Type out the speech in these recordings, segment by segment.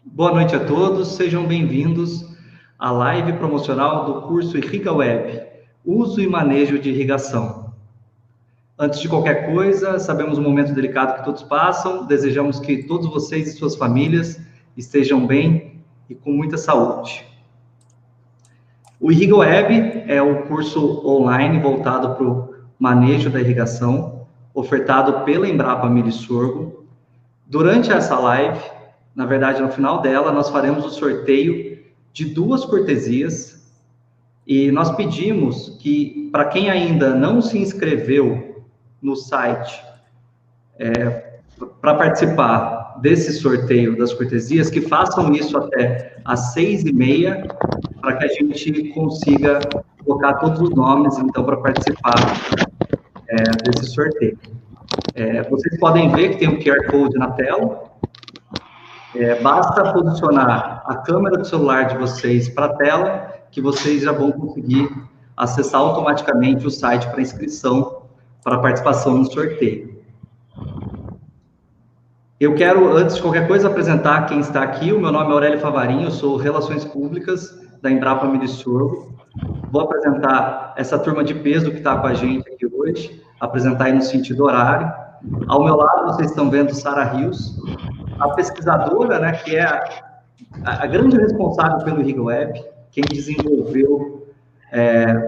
Boa noite a todos, sejam bem-vindos à live promocional do curso Irriga Web, Uso e Manejo de Irrigação. Antes de qualquer coisa, sabemos o momento delicado que todos passam, desejamos que todos vocês e suas famílias estejam bem e com muita saúde. O Irriga Web é o curso online voltado para o manejo da irrigação, ofertado pela Embrapa Milho e Sorgo. Durante essa live, na verdade, no final dela, nós faremos o sorteio de 2 cortesias e nós pedimos que, para quem ainda não se inscreveu no site para participar desse sorteio das cortesias, que façam isso até às 6h30, para que a gente consiga colocar todos os nomes, então, para participar desse sorteio. Vocês podem ver que tem um QR Code na tela. Basta posicionar a câmera do celular de vocês para a tela, que vocês já vão conseguir acessar automaticamente o site para inscrição, para participação no sorteio. Eu quero, antes de qualquer coisa, apresentar quem está aqui. O meu nome é Aurélio Favarinho, eu sou Relações Públicas da Embrapa Milho e Sorgo. Vou apresentar essa turma de peso que está com a gente aqui hoje, apresentar aí no sentido horário. Ao meu lado, vocês estão vendo Sara Rios, a pesquisadora, né, que é a grande responsável pelo Irriga Web, quem desenvolveu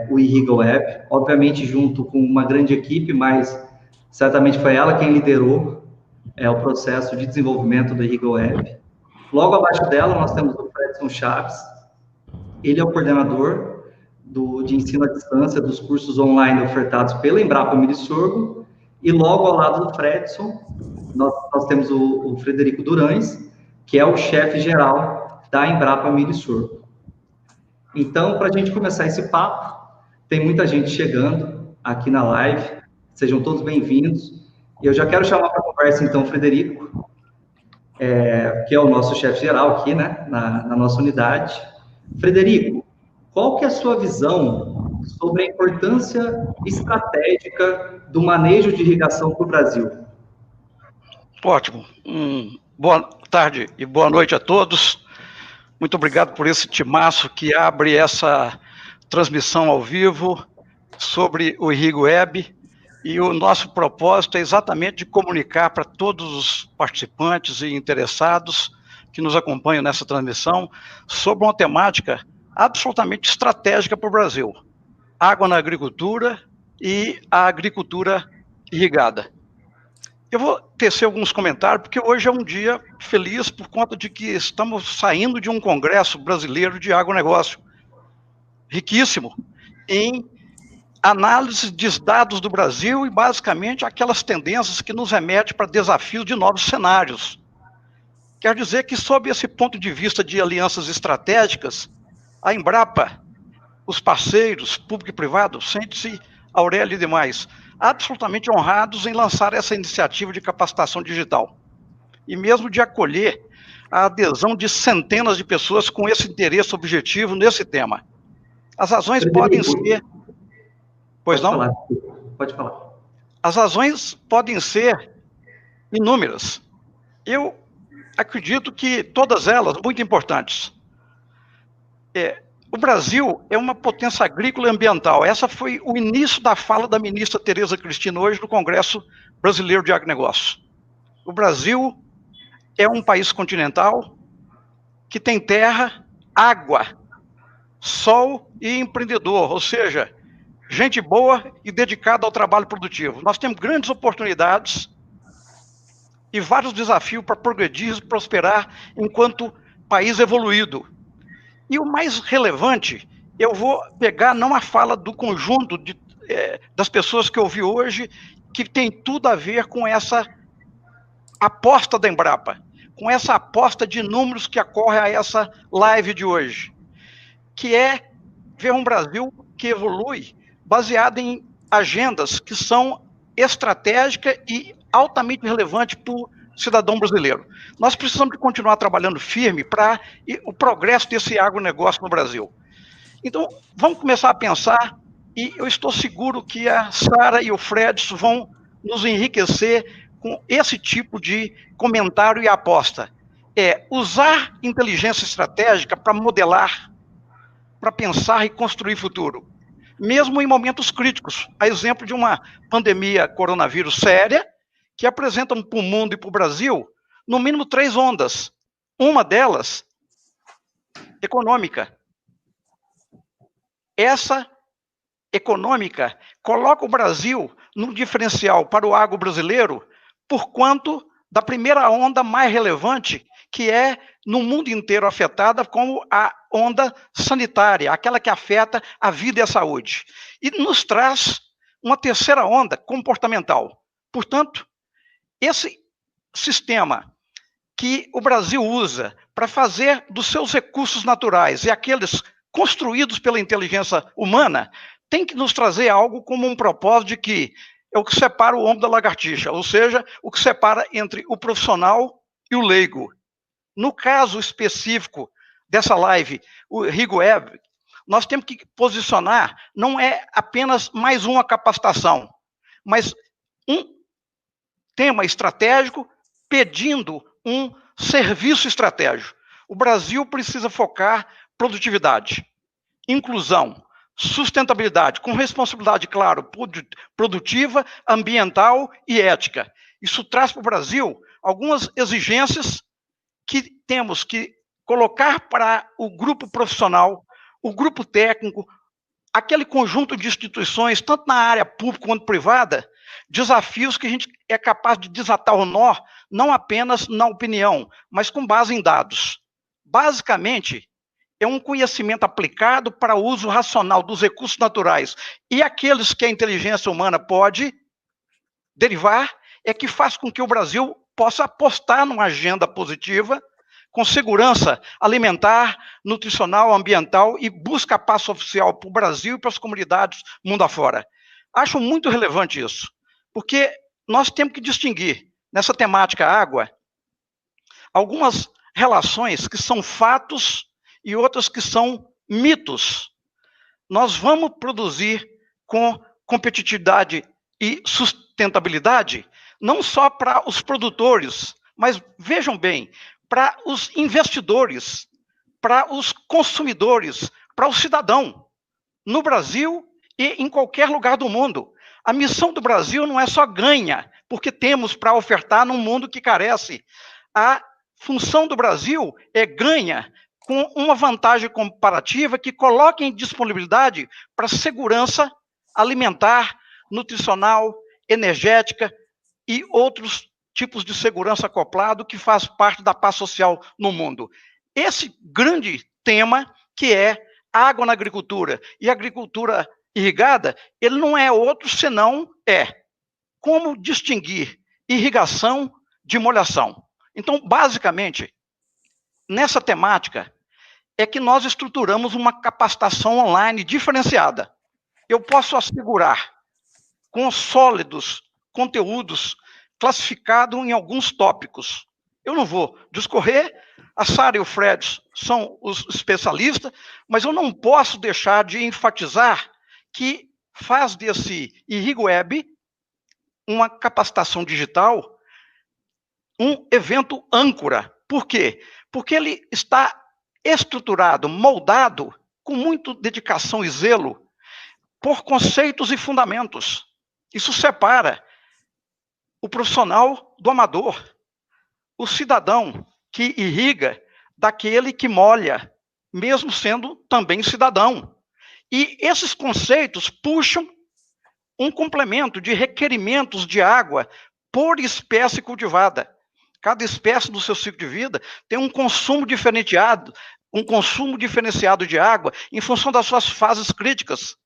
o Irriga Web, obviamente junto com uma grande equipe, mas certamente foi ela quem liderou o processo de desenvolvimento do Irriga Web. Logo abaixo dela, nós temos o Fredson Chaves, ele é o coordenador de ensino à distância dos cursos online ofertados pela Embrapa Milho e Sorgo, e logo ao lado do Fredson, nós temos o Frederico Durães, que é o chefe geral da Embrapa Milho e Sorgo. Então, para a gente começar esse papo, tem muita gente chegando aqui na live, sejam todos bem-vindos. Eu já quero chamar para a conversa, então, o Frederico, que é o nosso chefe geral aqui, né, na nossa unidade. Frederico, qual que é a sua visão sobre a importância estratégica do manejo de irrigação para o Brasil? Ótimo. Boa tarde e boa noite a todos. Muito obrigado por esse timaço que abre essa transmissão ao vivo sobre o Irriga Web. E o nosso propósito é exatamente de comunicar para todos os participantes e interessados que nos acompanham nessa transmissão sobre uma temática absolutamente estratégica para o Brasil: água na agricultura e a agricultura irrigada. Eu vou tecer alguns comentários, porque hoje é um dia feliz por conta de que estamos saindo de um congresso brasileiro de agronegócio, riquíssimo em análise dos dados do Brasil e, basicamente, aquelas tendências que nos remetem para desafios de novos cenários. Quer dizer que, sob esse ponto de vista de alianças estratégicas, a Embrapa, os parceiros, público e privado, sente-se, Aurélio e demais, absolutamente honrados em lançar essa iniciativa de capacitação digital, e mesmo de acolher a adesão de centenas de pessoas com esse interesse objetivo nesse tema. As razões podem ser... Pois não? Pode falar. As razões podem ser inúmeras. Eu acredito que todas elas muito importantes. O Brasil é uma potência agrícola e ambiental. Essa foi o início da fala da ministra Tereza Cristina hoje no Congresso Brasileiro de Agronegócio. O Brasil é um país continental que tem terra, água, sol e empreendedor, ou seja, gente boa e dedicada ao trabalho produtivo. Nós temos grandes oportunidades e vários desafios para progredir e prosperar enquanto país evoluído. E o mais relevante, eu vou pegar não a fala do conjunto das pessoas que eu ouvi hoje, que tem tudo a ver com essa aposta da Embrapa, com essa aposta de números que ocorre a essa live de hoje, que é ver um Brasil que evolui baseado em agendas que são estratégicas e altamente relevantes para o cidadão brasileiro. Nós precisamos de continuar trabalhando firme para o progresso desse agronegócio no Brasil. Então, vamos começar a pensar, e eu estou seguro que a Sara e o Fredson vão nos enriquecer com esse tipo de comentário e aposta. é usar inteligência estratégica para modelar, para pensar e construir futuro, mesmo em momentos críticos. A exemplo de uma pandemia coronavírus séria, que apresenta para o mundo e para o Brasil, no mínimo 3 ondas. Uma delas, econômica. Essa econômica coloca o Brasil no diferencial para o agro brasileiro, por quanto da primeira onda mais relevante, que é no mundo inteiro afetada como a onda sanitária, aquela que afeta a vida e a saúde. E nos traz uma terceira onda comportamental. Portanto, esse sistema que o Brasil usa para fazer dos seus recursos naturais e aqueles construídos pela inteligência humana, tem que nos trazer algo como um propósito de que é o que separa o homem da lagartixa, ou seja, o que separa entre o profissional e o leigo. No caso específico dessa live, o RIGWeb, nós temos que posicionar, não é apenas mais uma capacitação, mas um tema estratégico pedindo um serviço estratégico. O Brasil precisa focar produtividade, inclusão, sustentabilidade, com responsabilidade, claro, produtiva, ambiental e ética. Isso traz para o Brasil algumas exigências que temos que colocar para o grupo profissional, o grupo técnico, aquele conjunto de instituições, tanto na área pública quanto privada, desafios que a gente é capaz de desatar o nó, não apenas na opinião, mas com base em dados. Basicamente, é um conhecimento aplicado para o uso racional dos recursos naturais e aqueles que a inteligência humana pode derivar, é que faz com que o Brasil possa apostar numa agenda positiva, com segurança alimentar, nutricional, ambiental e busca a paz oficial para o Brasil e para as comunidades mundo afora. Acho muito relevante isso, porque nós temos que distinguir, nessa temática água, algumas relações que são fatos e outras que são mitos. Nós vamos produzir com competitividade e sustentabilidade, não só para os produtores, mas vejam bem, para os investidores, para os consumidores, para o cidadão, no Brasil e em qualquer lugar do mundo. A missão do Brasil não é só ganha, porque temos para ofertar num mundo que carece. A função do Brasil é ganha com uma vantagem comparativa que coloca em disponibilidade para segurança alimentar, nutricional, energética e outros tipos de segurança acoplado que faz parte da paz social no mundo. Esse grande tema que é água na agricultura e agricultura irrigada, ele não é outro senão como distinguir irrigação de molhação. Então, basicamente, nessa temática é que nós estruturamos uma capacitação online diferenciada. Eu posso assegurar com sólidos conteúdos classificados em alguns tópicos. Eu não vou discorrer, a Sara e o Fred são os especialistas, mas eu não posso deixar de enfatizar que faz desse RIGWeb uma capacitação digital um evento âncora. Por quê? Porque ele está estruturado, moldado, com muita dedicação e zelo, por conceitos e fundamentos. Isso separa o profissional do amador, o cidadão que irriga daquele que molha, mesmo sendo também cidadão. E esses conceitos puxam um complemento de requerimentos de água por espécie cultivada. Cada espécie no seu ciclo de vida tem um consumo diferenciado de água em função das suas fases críticas.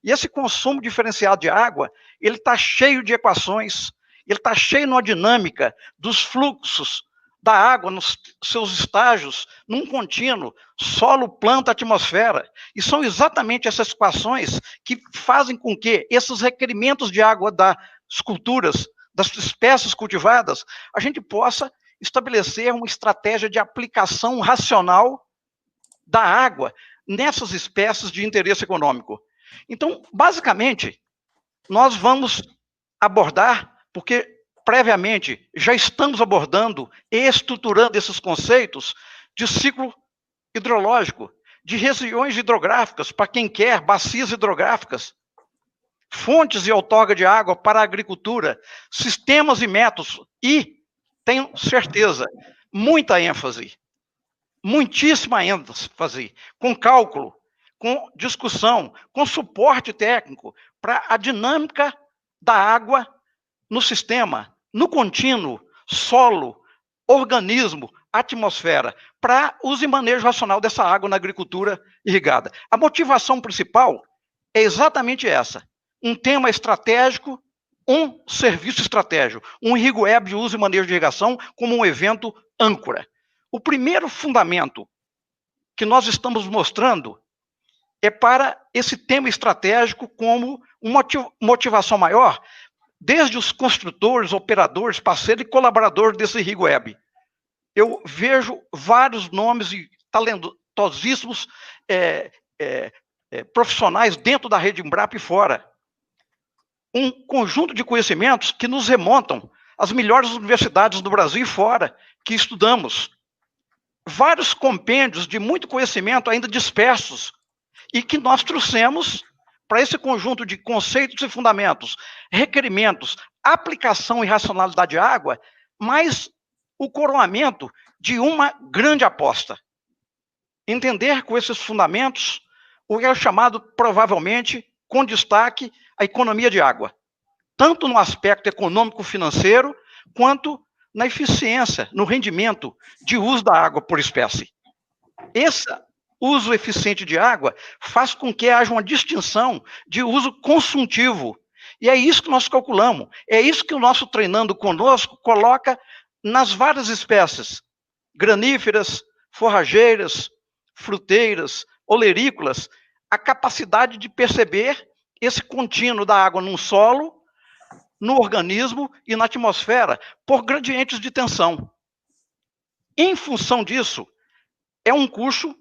E esse consumo diferenciado de água, ele está cheio de equações, ele está cheio numa dinâmica dos fluxos da água nos seus estágios, num contínuo, solo, planta, atmosfera. E são exatamente essas equações que fazem com que esses requerimentos de água das culturas, das espécies cultivadas, a gente possa estabelecer uma estratégia de aplicação racional da água nessas espécies de interesse econômico. Então, basicamente, nós vamos abordar, porque previamente, já estamos abordando e estruturando esses conceitos de ciclo hidrológico, de regiões hidrográficas, para quem quer, bacias hidrográficas, fontes e outorga de água para a agricultura, sistemas e métodos, e, tenho certeza, muita ênfase, muitíssima ênfase, com cálculo, com discussão, com suporte técnico, para a dinâmica da água no sistema, no contínuo, solo, organismo, atmosfera, para uso e manejo racional dessa água na agricultura irrigada. A motivação principal é exatamente essa: um tema estratégico, um serviço estratégico, um IrrigoWeb de uso e manejo de irrigação como um evento âncora. O primeiro fundamento que nós estamos mostrando é para esse tema estratégico como uma motivação maior, desde os construtores, operadores, parceiros e colaboradores desse IrrigoWeb. Eu vejo vários nomes e talentosíssimos profissionais dentro da rede Embrapa e fora. Um conjunto de conhecimentos que nos remontam às melhores universidades do Brasil e fora, que estudamos. Vários compêndios de muito conhecimento ainda dispersos e que nós trouxemos para esse conjunto de conceitos e fundamentos, requerimentos, aplicação e racionalidade de água, mas o coroamento de uma grande aposta. Entender com esses fundamentos o que é chamado, provavelmente, com destaque, a economia de água, tanto no aspecto econômico-financeiro, quanto na eficiência, no rendimento de uso da água por espécie. Esse uso eficiente de água faz com que haja uma distinção de uso consultivo. E é isso que nós calculamos, é isso que o nosso Treinando Conosco coloca nas várias espécies, graníferas, forrageiras, fruteiras, olerícolas, a capacidade de perceber esse contínuo da água no solo, no organismo e na atmosfera, por gradientes de tensão. Em função disso, é um curso,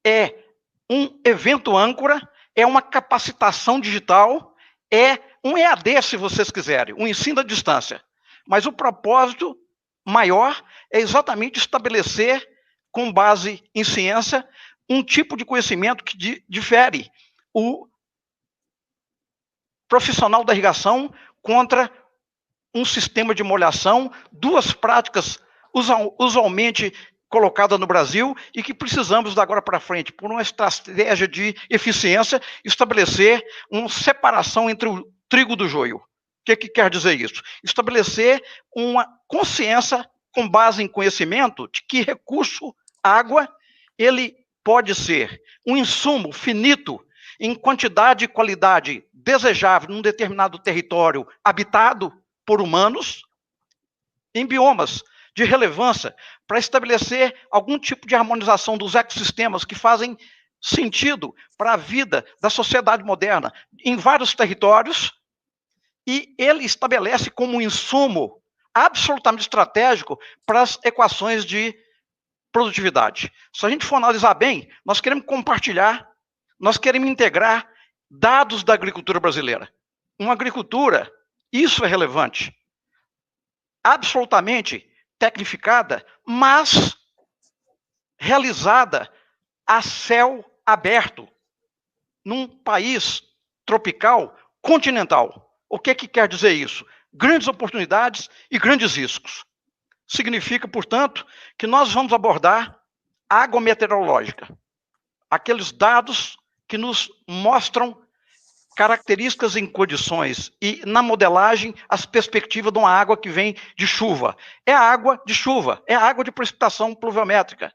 é um evento âncora, é uma capacitação digital, é um EAD, se vocês quiserem, um ensino à distância. Mas o propósito maior é exatamente estabelecer, com base em ciência, um tipo de conhecimento que difere o profissional da irrigação contra um sistema de molhação, duas práticas usualmente colocadas no Brasil e que precisamos, da agora para frente, por uma estratégia de eficiência, estabelecer uma separação entre o trigo do joio. O que quer dizer isso? Estabelecer uma consciência com base em conhecimento de que recurso água, ele pode ser um insumo finito em quantidade e qualidade desejável num determinado território habitado por humanos, em biomas de relevância, para estabelecer algum tipo de harmonização dos ecossistemas que fazem sentido para a vida da sociedade moderna em vários territórios, e ele estabelece como um insumo absolutamente estratégico para as equações de produtividade. Se a gente for analisar bem, nós queremos compartilhar, nós queremos integrar dados da agricultura brasileira. Uma agricultura, isso é relevante, absolutamente tecnificada, mas realizada a céu aberto, num país tropical, continental. O que quer dizer isso? Grandes oportunidades e grandes riscos. Significa, portanto, que nós vamos abordar a água meteorológica, aqueles dados que nos mostram características em condições e, na modelagem, as perspectivas de uma água que vem de chuva. É a água de chuva, é a água de precipitação pluviométrica.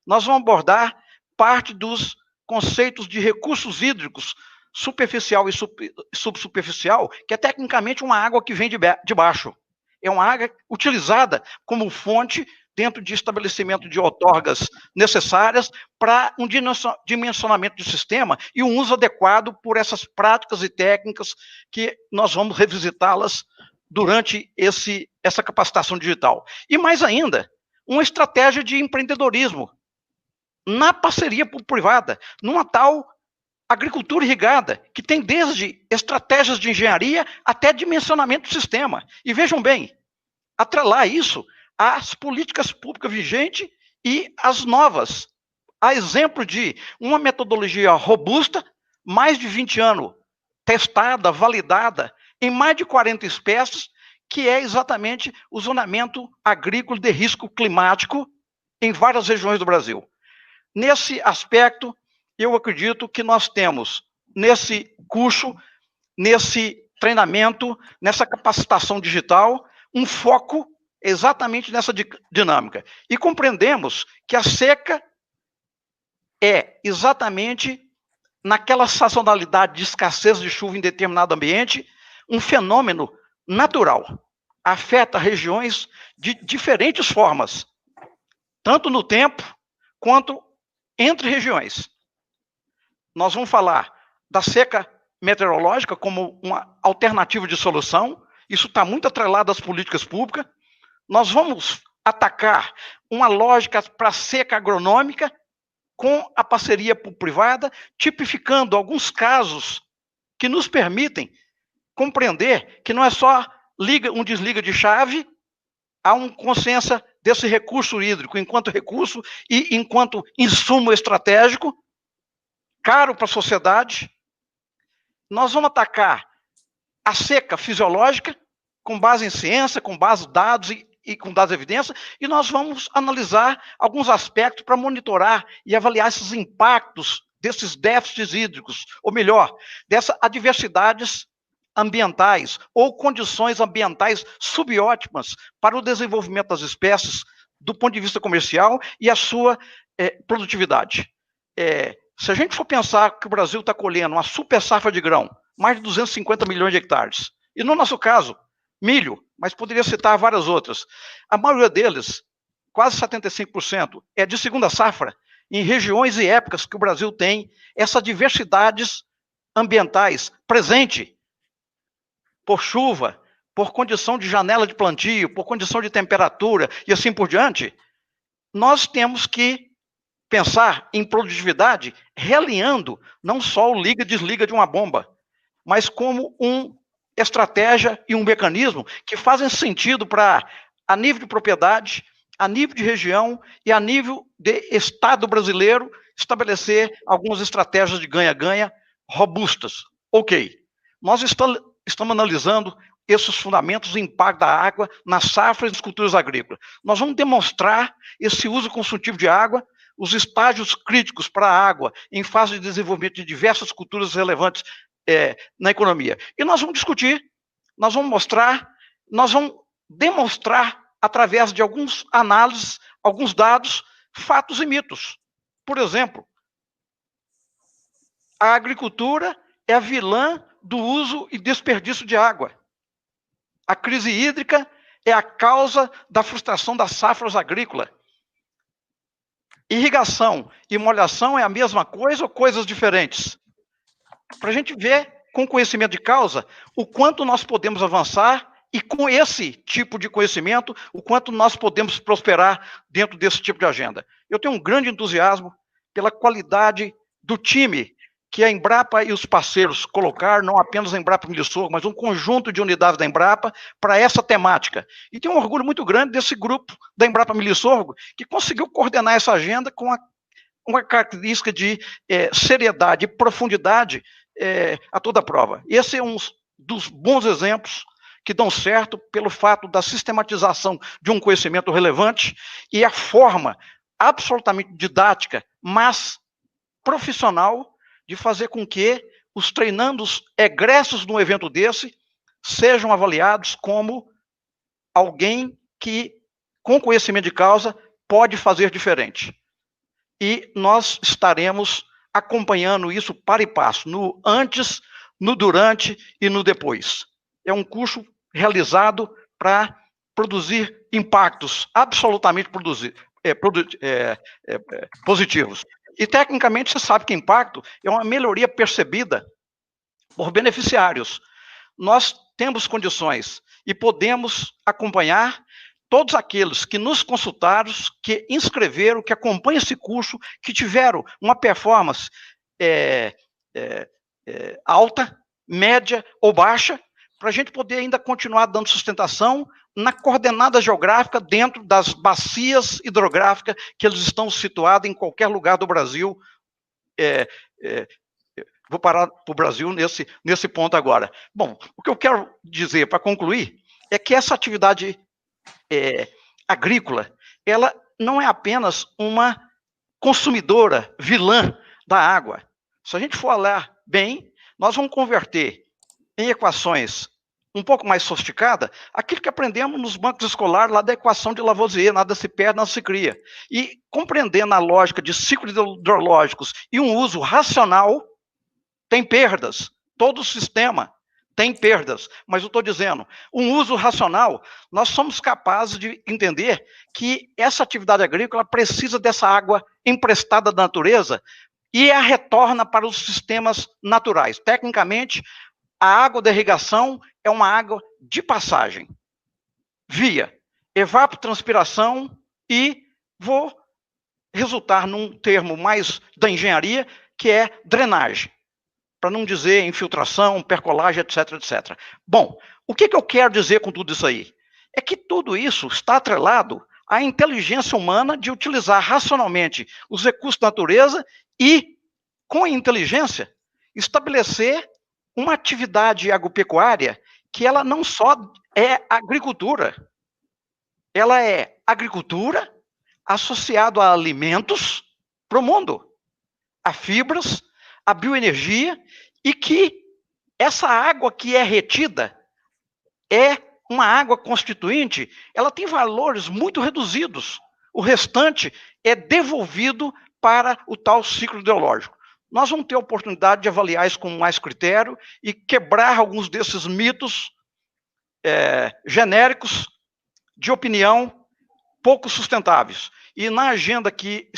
Nós vamos abordar parte dos conceitos de recursos hídricos, superficial e subsuperficial, que é tecnicamente uma água que vem de baixo. É uma água utilizada como fonte dentro de estabelecimento de outorgas necessárias para um dimensionamento do sistema e um uso adequado por essas práticas e técnicas que nós vamos revisitá-las durante essa capacitação digital. E mais ainda, uma estratégia de empreendedorismo na parceria público-privada, numa tal agricultura irrigada, que tem desde estratégias de engenharia até dimensionamento do sistema. E vejam bem, atrelar isso às políticas públicas vigentes e às novas. A exemplo de uma metodologia robusta, mais de 20 anos, testada, validada, em mais de 40 espécies, que é exatamente o zonamento agrícola de risco climático em várias regiões do Brasil. Nesse aspecto, eu acredito que nós temos, nesse curso, nesse treinamento, nessa capacitação digital, um foco exatamente nessa dinâmica. E compreendemos que a seca é exatamente naquela sazonalidade de escassez de chuva em determinado ambiente, um fenômeno natural. Afeta regiões de diferentes formas, tanto no tempo quanto entre regiões. Nós vamos falar da seca meteorológica como uma alternativa de solução. Isso está muito atrelado às políticas públicas. Nós vamos atacar uma lógica para a seca agronômica com a parceria privada, tipificando alguns casos que nos permitem compreender que não é só um desliga de chave, há uma consciência desse recurso hídrico enquanto recurso e enquanto insumo estratégico, caro para a sociedade. Nós vamos atacar a seca fisiológica, com base em ciência, com base em dados e com dados de evidência, e nós vamos analisar alguns aspectos para monitorar e avaliar esses impactos desses déficits hídricos, ou melhor, dessas adversidades ambientais ou condições ambientais subótimas para o desenvolvimento das espécies do ponto de vista comercial e a sua produtividade. Se a gente for pensar que o Brasil está colhendo uma super safra de grão, mais de 250 milhões de hectares, e no nosso caso, milho, mas poderia citar várias outras, a maioria deles, quase 75%, é de segunda safra, em regiões e épocas que o Brasil tem essas diversidades ambientais presente, por chuva, por condição de janela de plantio, por condição de temperatura e assim por diante, nós temos que pensar em produtividade realinhando não só o liga-desliga de uma bomba, mas como uma estratégia e um mecanismo que fazem sentido para, a nível de propriedade, a nível de região e a nível de Estado brasileiro, estabelecer algumas estratégias de ganha-ganha robustas. Ok, nós estamos analisando esses fundamentos do impacto da água nas safras das culturas agrícolas. Nós vamos demonstrar esse uso consultivo de água, os estágios críticos para a água em fase de desenvolvimento de diversas culturas relevantes na economia. E nós vamos discutir, nós vamos mostrar, nós vamos demonstrar através de algumas análises, alguns dados, fatos e mitos. Por exemplo, a agricultura é a vilã do uso e desperdício de água. A crise hídrica é a causa da frustração das safras agrícolas. Irrigação e molhação é a mesma coisa ou coisas diferentes? Para a gente ver, com conhecimento de causa, o quanto nós podemos avançar e com esse tipo de conhecimento, o quanto nós podemos prosperar dentro desse tipo de agenda. Eu tenho um grande entusiasmo pela qualidade do time que a Embrapa e os parceiros colocaram, não apenas a Embrapa Milho Sorgo, mas um conjunto de unidades da Embrapa para essa temática. E tenho um orgulho muito grande desse grupo da Embrapa Milho Sorgo, que conseguiu coordenar essa agenda com uma característica de seriedade e profundidade a toda a prova. Esse é um dos bons exemplos que dão certo pelo fato da sistematização de um conhecimento relevante e a forma absolutamente didática, mas profissional, de fazer com que os treinandos egressos de um evento desse sejam avaliados como alguém que, com conhecimento de causa, pode fazer diferente. E nós estaremos acompanhando isso para e passo, no antes, no durante e no depois. É um curso realizado para produzir impactos absolutamente positivos. E, tecnicamente, você sabe que impacto é uma melhoria percebida por beneficiários. Nós temos condições e podemos acompanhar todos aqueles que nos consultaram, que inscreveram, que acompanham esse curso, que tiveram uma performance alta, média ou baixa, para a gente poder ainda continuar dando sustentação na coordenada geográfica dentro das bacias hidrográficas que eles estão situados em qualquer lugar do Brasil. Vou parar para o Brasil nesse ponto agora. Bom, o que eu quero dizer, para concluir, é que essa atividade agrícola, ela não é apenas uma consumidora vilã da água. Se a gente for olhar bem, nós vamos converter em equações um pouco mais sofisticadas aquilo que aprendemos nos bancos escolares lá da equação de Lavoisier, nada se perde, nada se cria. E compreendendo a lógica de ciclos hidrológicos e um uso racional, tem perdas. Todo o sistema tem perdas. Mas eu estou dizendo, um uso racional, nós somos capazes de entender que essa atividade agrícola precisa dessa água emprestada da natureza e a retorna para os sistemas naturais. Tecnicamente, a água da irrigação é uma água de passagem, via evapotranspiração e vou resultar num termo mais da engenharia, que é drenagem, para não dizer infiltração, percolagem, etc, etc. Bom, o que eu quero dizer com tudo isso aí? É que tudo isso está atrelado à inteligência humana de utilizar racionalmente os recursos da natureza e, com a inteligência, estabelecer uma atividade agropecuária que ela não só é agricultura, ela é agricultura associado a alimentos para o mundo, a fibras, a bioenergia, e que essa água que é retida é uma água constituinte, ela tem valores muito reduzidos. O restante é devolvido para o tal ciclo hidrológico. Nós vamos ter a oportunidade de avaliar isso com mais critério e quebrar alguns desses mitos genéricos de opinião pouco sustentáveis. E na agenda que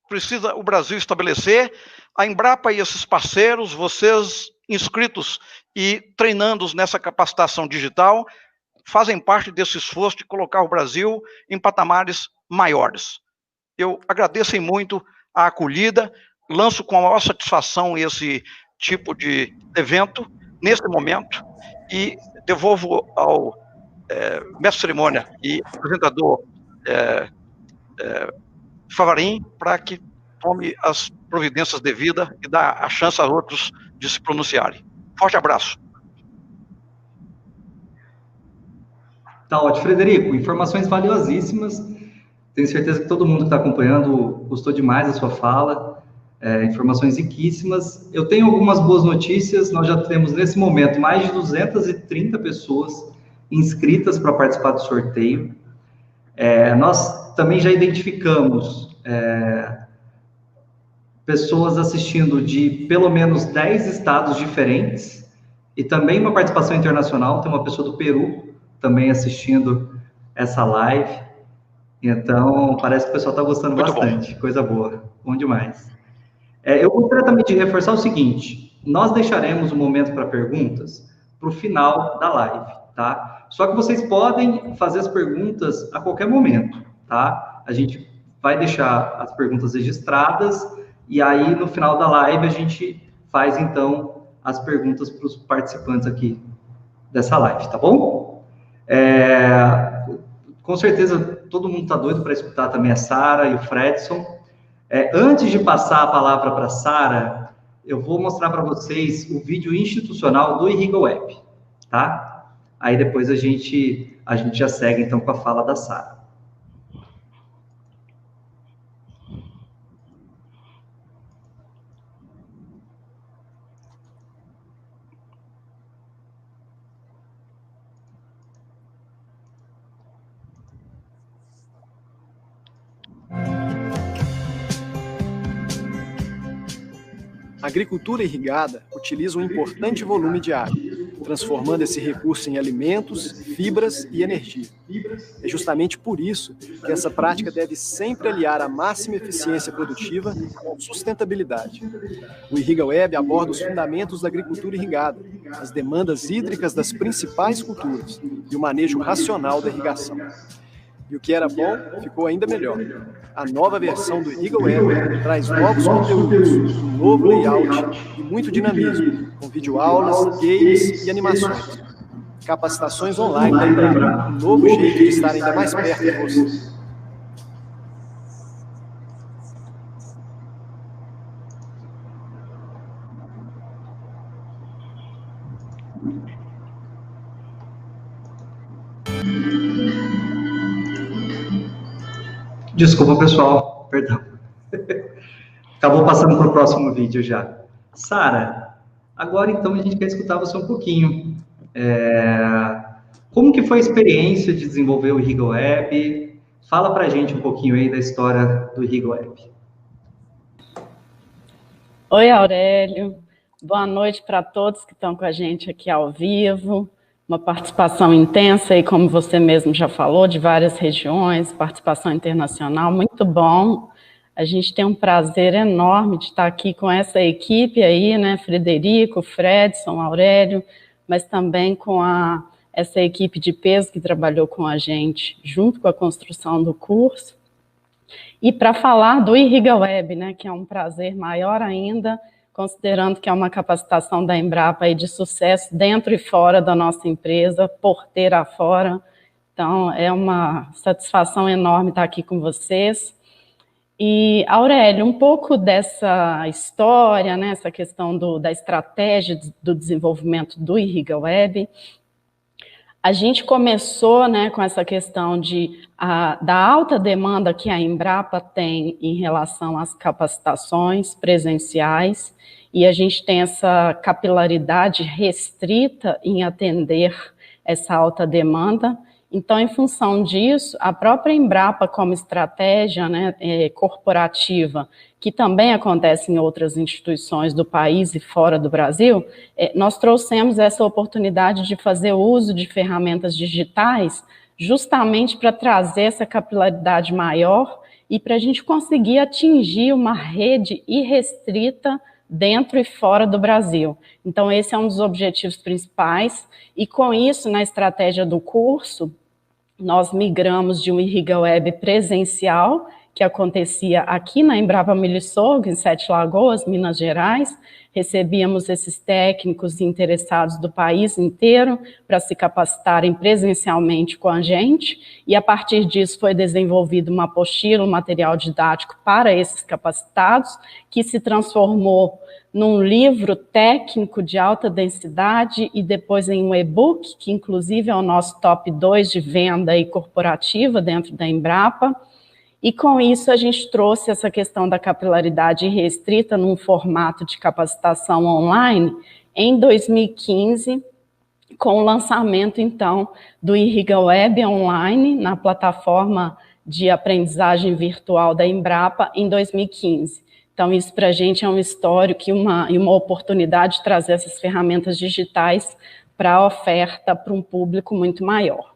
precisa o Brasil estabelecer, a Embrapa e esses parceiros, vocês inscritos e treinando-os nessa capacitação digital, fazem parte desse esforço de colocar o Brasil em patamares maiores. Eu agradeço muito a acolhida, lanço com a maior satisfação esse tipo de evento, nesse momento, e devolvo ao mestre de cerimônia e apresentador Favarin para que tome as providências devidas e dá a chance a outros de se pronunciarem. Forte abraço. Tá ótimo, Frederico. Informações valiosíssimas. Tenho certeza que todo mundo que está acompanhando gostou demais da sua fala. Informações riquíssimas. Eu tenho algumas boas notícias. Nós já temos, nesse momento, mais de 230 pessoas inscritas para participar do sorteio. Nós também já identificamos pessoas assistindo de pelo menos 10 estados diferentes e também uma participação internacional. Tem uma pessoa do Peru também assistindo essa live. Então, parece que o pessoal está gostando bastante. Bom. Coisa boa. Bom demais. Eu gostaria também de reforçar o seguinte: nós deixaremos um momento para perguntas para o final da live, tá? Só que vocês podem fazer as perguntas a qualquer momento, tá? A gente vai deixar as perguntas registradas e aí, no final da live, a gente faz, então, as perguntas para os participantes aqui dessa live, tá bom? Com certeza, todo mundo está doido para escutar também a Sara e o Fredson. Antes de passar a palavra para a Sara, eu vou mostrar para vocês o vídeo institucional do Irriga Web, tá? Aí depois a gente já segue, então, com a fala da Sara. A agricultura irrigada utiliza um importante volume de água, transformando esse recurso em alimentos, fibras e energia. É justamente por isso que essa prática deve sempre aliar a máxima eficiência produtiva com sustentabilidade. O Irriga Web aborda os fundamentos da agricultura irrigada, as demandas hídricas das principais culturas e o manejo racional da irrigação. E o que era bom ficou ainda melhor. A nova versão do Irriga Web traz novos conteúdos, um novo layout e muito dinamismo, com videoaulas, games e animações. Capacitações online da Embrapa, um novo jeito de estar ainda mais perto de você. Desculpa, pessoal, perdão. Acabou passando para o próximo vídeo já. Sara, agora então a gente quer escutar você um pouquinho. Como que foi a experiência de desenvolver o Irriga Web? Fala para a gente um pouquinho aí da história do Irriga Web. Oi, Aurélio. Boa noite para todos que estão com a gente aqui ao vivo. Uma participação intensa, e como você mesmo já falou, de várias regiões, participação internacional, muito bom. A gente tem um prazer enorme de estar aqui com essa equipe aí, né, Frederico, Fredson, Aurélio, mas também com essa equipe de peso que trabalhou com a gente, junto com a construção do curso. E para falar do Irriga Web, né, que é um prazer maior ainda, considerando que é uma capacitação da Embrapa aí de sucesso dentro e fora da nossa empresa, porteira afora. Então, é uma satisfação enorme estar aqui com vocês. E, Aurélio, um pouco dessa história, né, essa questão da estratégia do desenvolvimento do Irriga Web. A gente começou, né, com essa questão da alta demanda que a Embrapa tem em relação às capacitações presenciais, e a gente tem essa capilaridade restrita em atender essa alta demanda. Então, em função disso, a própria Embrapa, como estratégia, né, corporativa, que também acontece em outras instituições do país e fora do Brasil, nós trouxemos essa oportunidade de fazer uso de ferramentas digitais justamente para trazer essa capilaridade maior e para a gente conseguir atingir uma rede irrestrita dentro e fora do Brasil. Então, esse é um dos objetivos principais, e com isso, na estratégia do curso, nós migramos de um Irriga Web presencial, que acontecia aqui na Embrapa Milho e Sorgo, em Sete Lagoas, Minas Gerais. Recebíamos esses técnicos interessados do país inteiro para se capacitarem presencialmente com a gente, e a partir disso foi desenvolvido uma apostila, um material didático para esses capacitados, que se transformou num livro técnico de alta densidade e depois em um e-book, que inclusive é o nosso top 2 de venda e corporativa dentro da Embrapa. E com isso a gente trouxe essa questão da capilaridade restrita num formato de capacitação online em 2015, com o lançamento, então, do Irriga Web Online na plataforma de aprendizagem virtual da Embrapa em 2015. Então, isso para a gente é um histórico e uma oportunidade de trazer essas ferramentas digitais para a oferta para um público muito maior.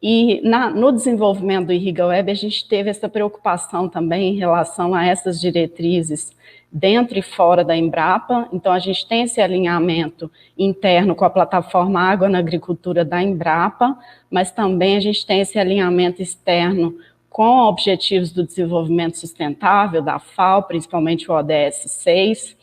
E no desenvolvimento do Irriga Web, a gente teve essa preocupação também em relação a essas diretrizes dentro e fora da Embrapa. Então, a gente tem esse alinhamento interno com a plataforma Água na Agricultura da Embrapa, mas também a gente tem esse alinhamento externo com objetivos do desenvolvimento sustentável da FAO, principalmente o ODS 6,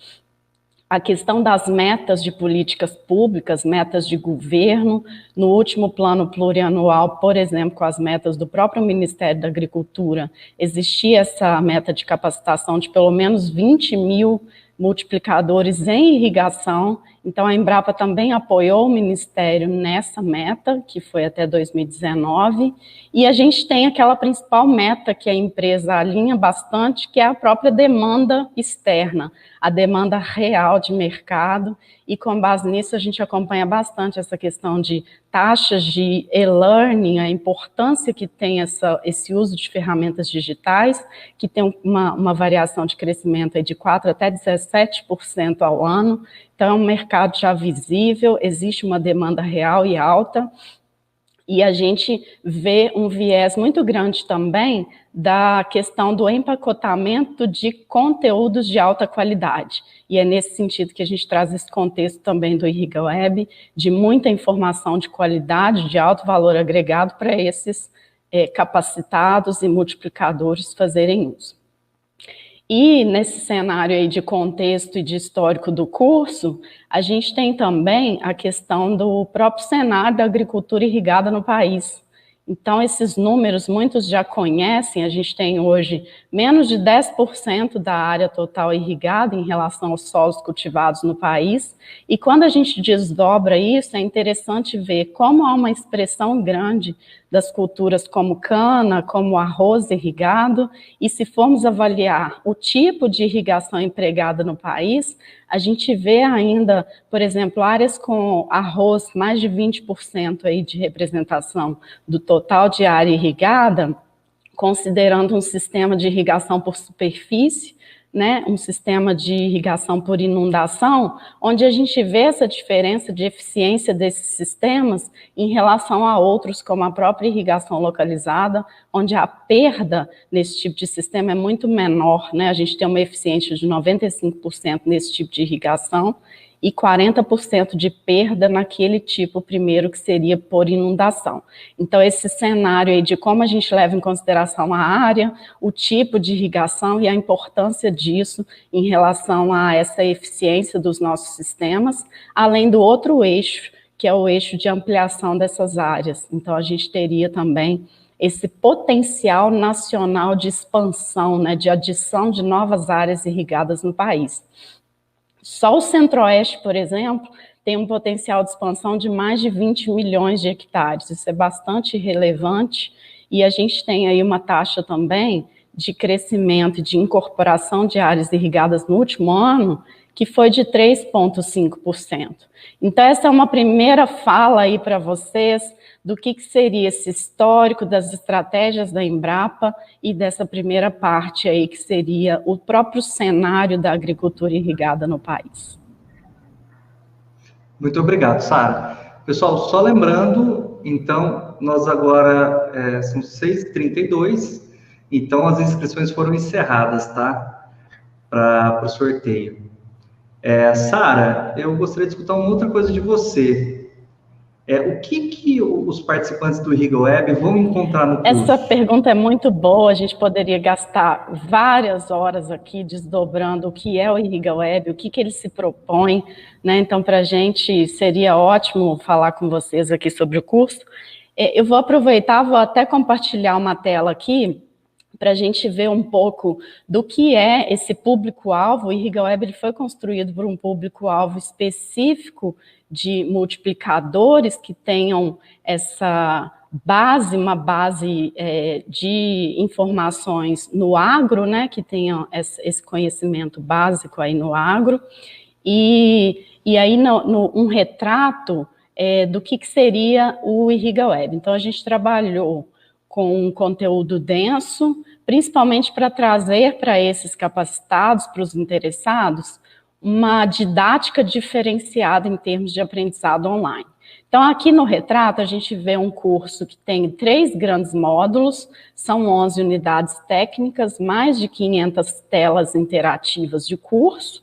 a questão das metas de políticas públicas, metas de governo, no último plano plurianual, por exemplo, com as metas do próprio Ministério da Agricultura, existia essa meta de capacitação de pelo menos 20 mil multiplicadores em irrigação. Então, a Embrapa também apoiou o Ministério nessa meta, que foi até 2019, e a gente tem aquela principal meta que a empresa alinha bastante, que é a própria demanda externa, a demanda real de mercado, e com base nisso a gente acompanha bastante essa questão de taxas de e-learning, a importância que tem esse uso de ferramentas digitais, que tem uma variação de crescimento aí de 4% até 17% ao ano. Então, é um mercado já visível, existe uma demanda real e alta, e a gente vê um viés muito grande também da questão do empacotamento de conteúdos de alta qualidade. E é nesse sentido que a gente traz esse contexto também do Irriga Web, de muita informação de qualidade, de alto valor agregado para esses capacitados e multiplicadores fazerem uso. E nesse cenário aí de contexto e de histórico do curso, a gente tem também a questão do próprio cenário da agricultura irrigada no país. Então, esses números, muitos já conhecem, a gente tem hoje menos de 10% da área total irrigada em relação aos solos cultivados no país, e quando a gente desdobra isso, é interessante ver como há uma expressão grande das culturas como cana, como arroz irrigado, e se formos avaliar o tipo de irrigação empregada no país, a gente vê ainda, por exemplo, áreas com arroz, mais de 20% aí de representação do total de área irrigada, considerando um sistema de irrigação por superfície, né, um sistema de irrigação por inundação, onde a gente vê essa diferença de eficiência desses sistemas em relação a outros, como a própria irrigação localizada, onde a perda nesse tipo de sistema é muito menor, né, a gente tem uma eficiência de 95% nesse tipo de irrigação, e 40% de perda naquele tipo primeiro que seria por inundação. Então, esse cenário aí de como a gente leva em consideração a área, o tipo de irrigação e a importância disso em relação a essa eficiência dos nossos sistemas, além do outro eixo, que é o eixo de ampliação dessas áreas. Então, a gente teria também esse potencial nacional de expansão, né, de adição de novas áreas irrigadas no país. Só o Centro-Oeste, por exemplo, tem um potencial de expansão de mais de 20 milhões de hectares. Isso é bastante relevante e a gente tem aí uma taxa também de crescimento e de incorporação de áreas irrigadas no último ano que foi de 3,5%. Então, essa é uma primeira fala aí para vocês do que seria esse histórico das estratégias da Embrapa e dessa primeira parte aí, que seria o próprio cenário da agricultura irrigada no país. Muito obrigado, Sara. Pessoal, só lembrando, então, nós agora são 6h32, então as inscrições foram encerradas, tá? Para o sorteio. Sara, eu gostaria de escutar uma outra coisa de você. O que os participantes do IrrigaWeb vão encontrar no curso? Essa pergunta é muito boa, a gente poderia gastar várias horas aqui desdobrando o que é o IrrigaWeb, o que ele se propõe, né? Então, para a gente seria ótimo falar com vocês aqui sobre o curso. Eu vou aproveitar, vou até compartilhar uma tela aqui, para a gente ver um pouco do que é esse público-alvo. O IrrigaWeb ele foi construído por um público-alvo específico de multiplicadores que tenham essa base, uma base de informações no agro, né, que tenham esse conhecimento básico aí no agro, e aí um retrato do que seria o IrrigaWeb. Então, a gente trabalhou com um conteúdo denso, principalmente para trazer para esses capacitados, para os interessados, uma didática diferenciada em termos de aprendizado online. Então, aqui no retrato, a gente vê um curso que tem 3 grandes módulos, são 11 unidades técnicas, mais de 500 telas interativas de curso,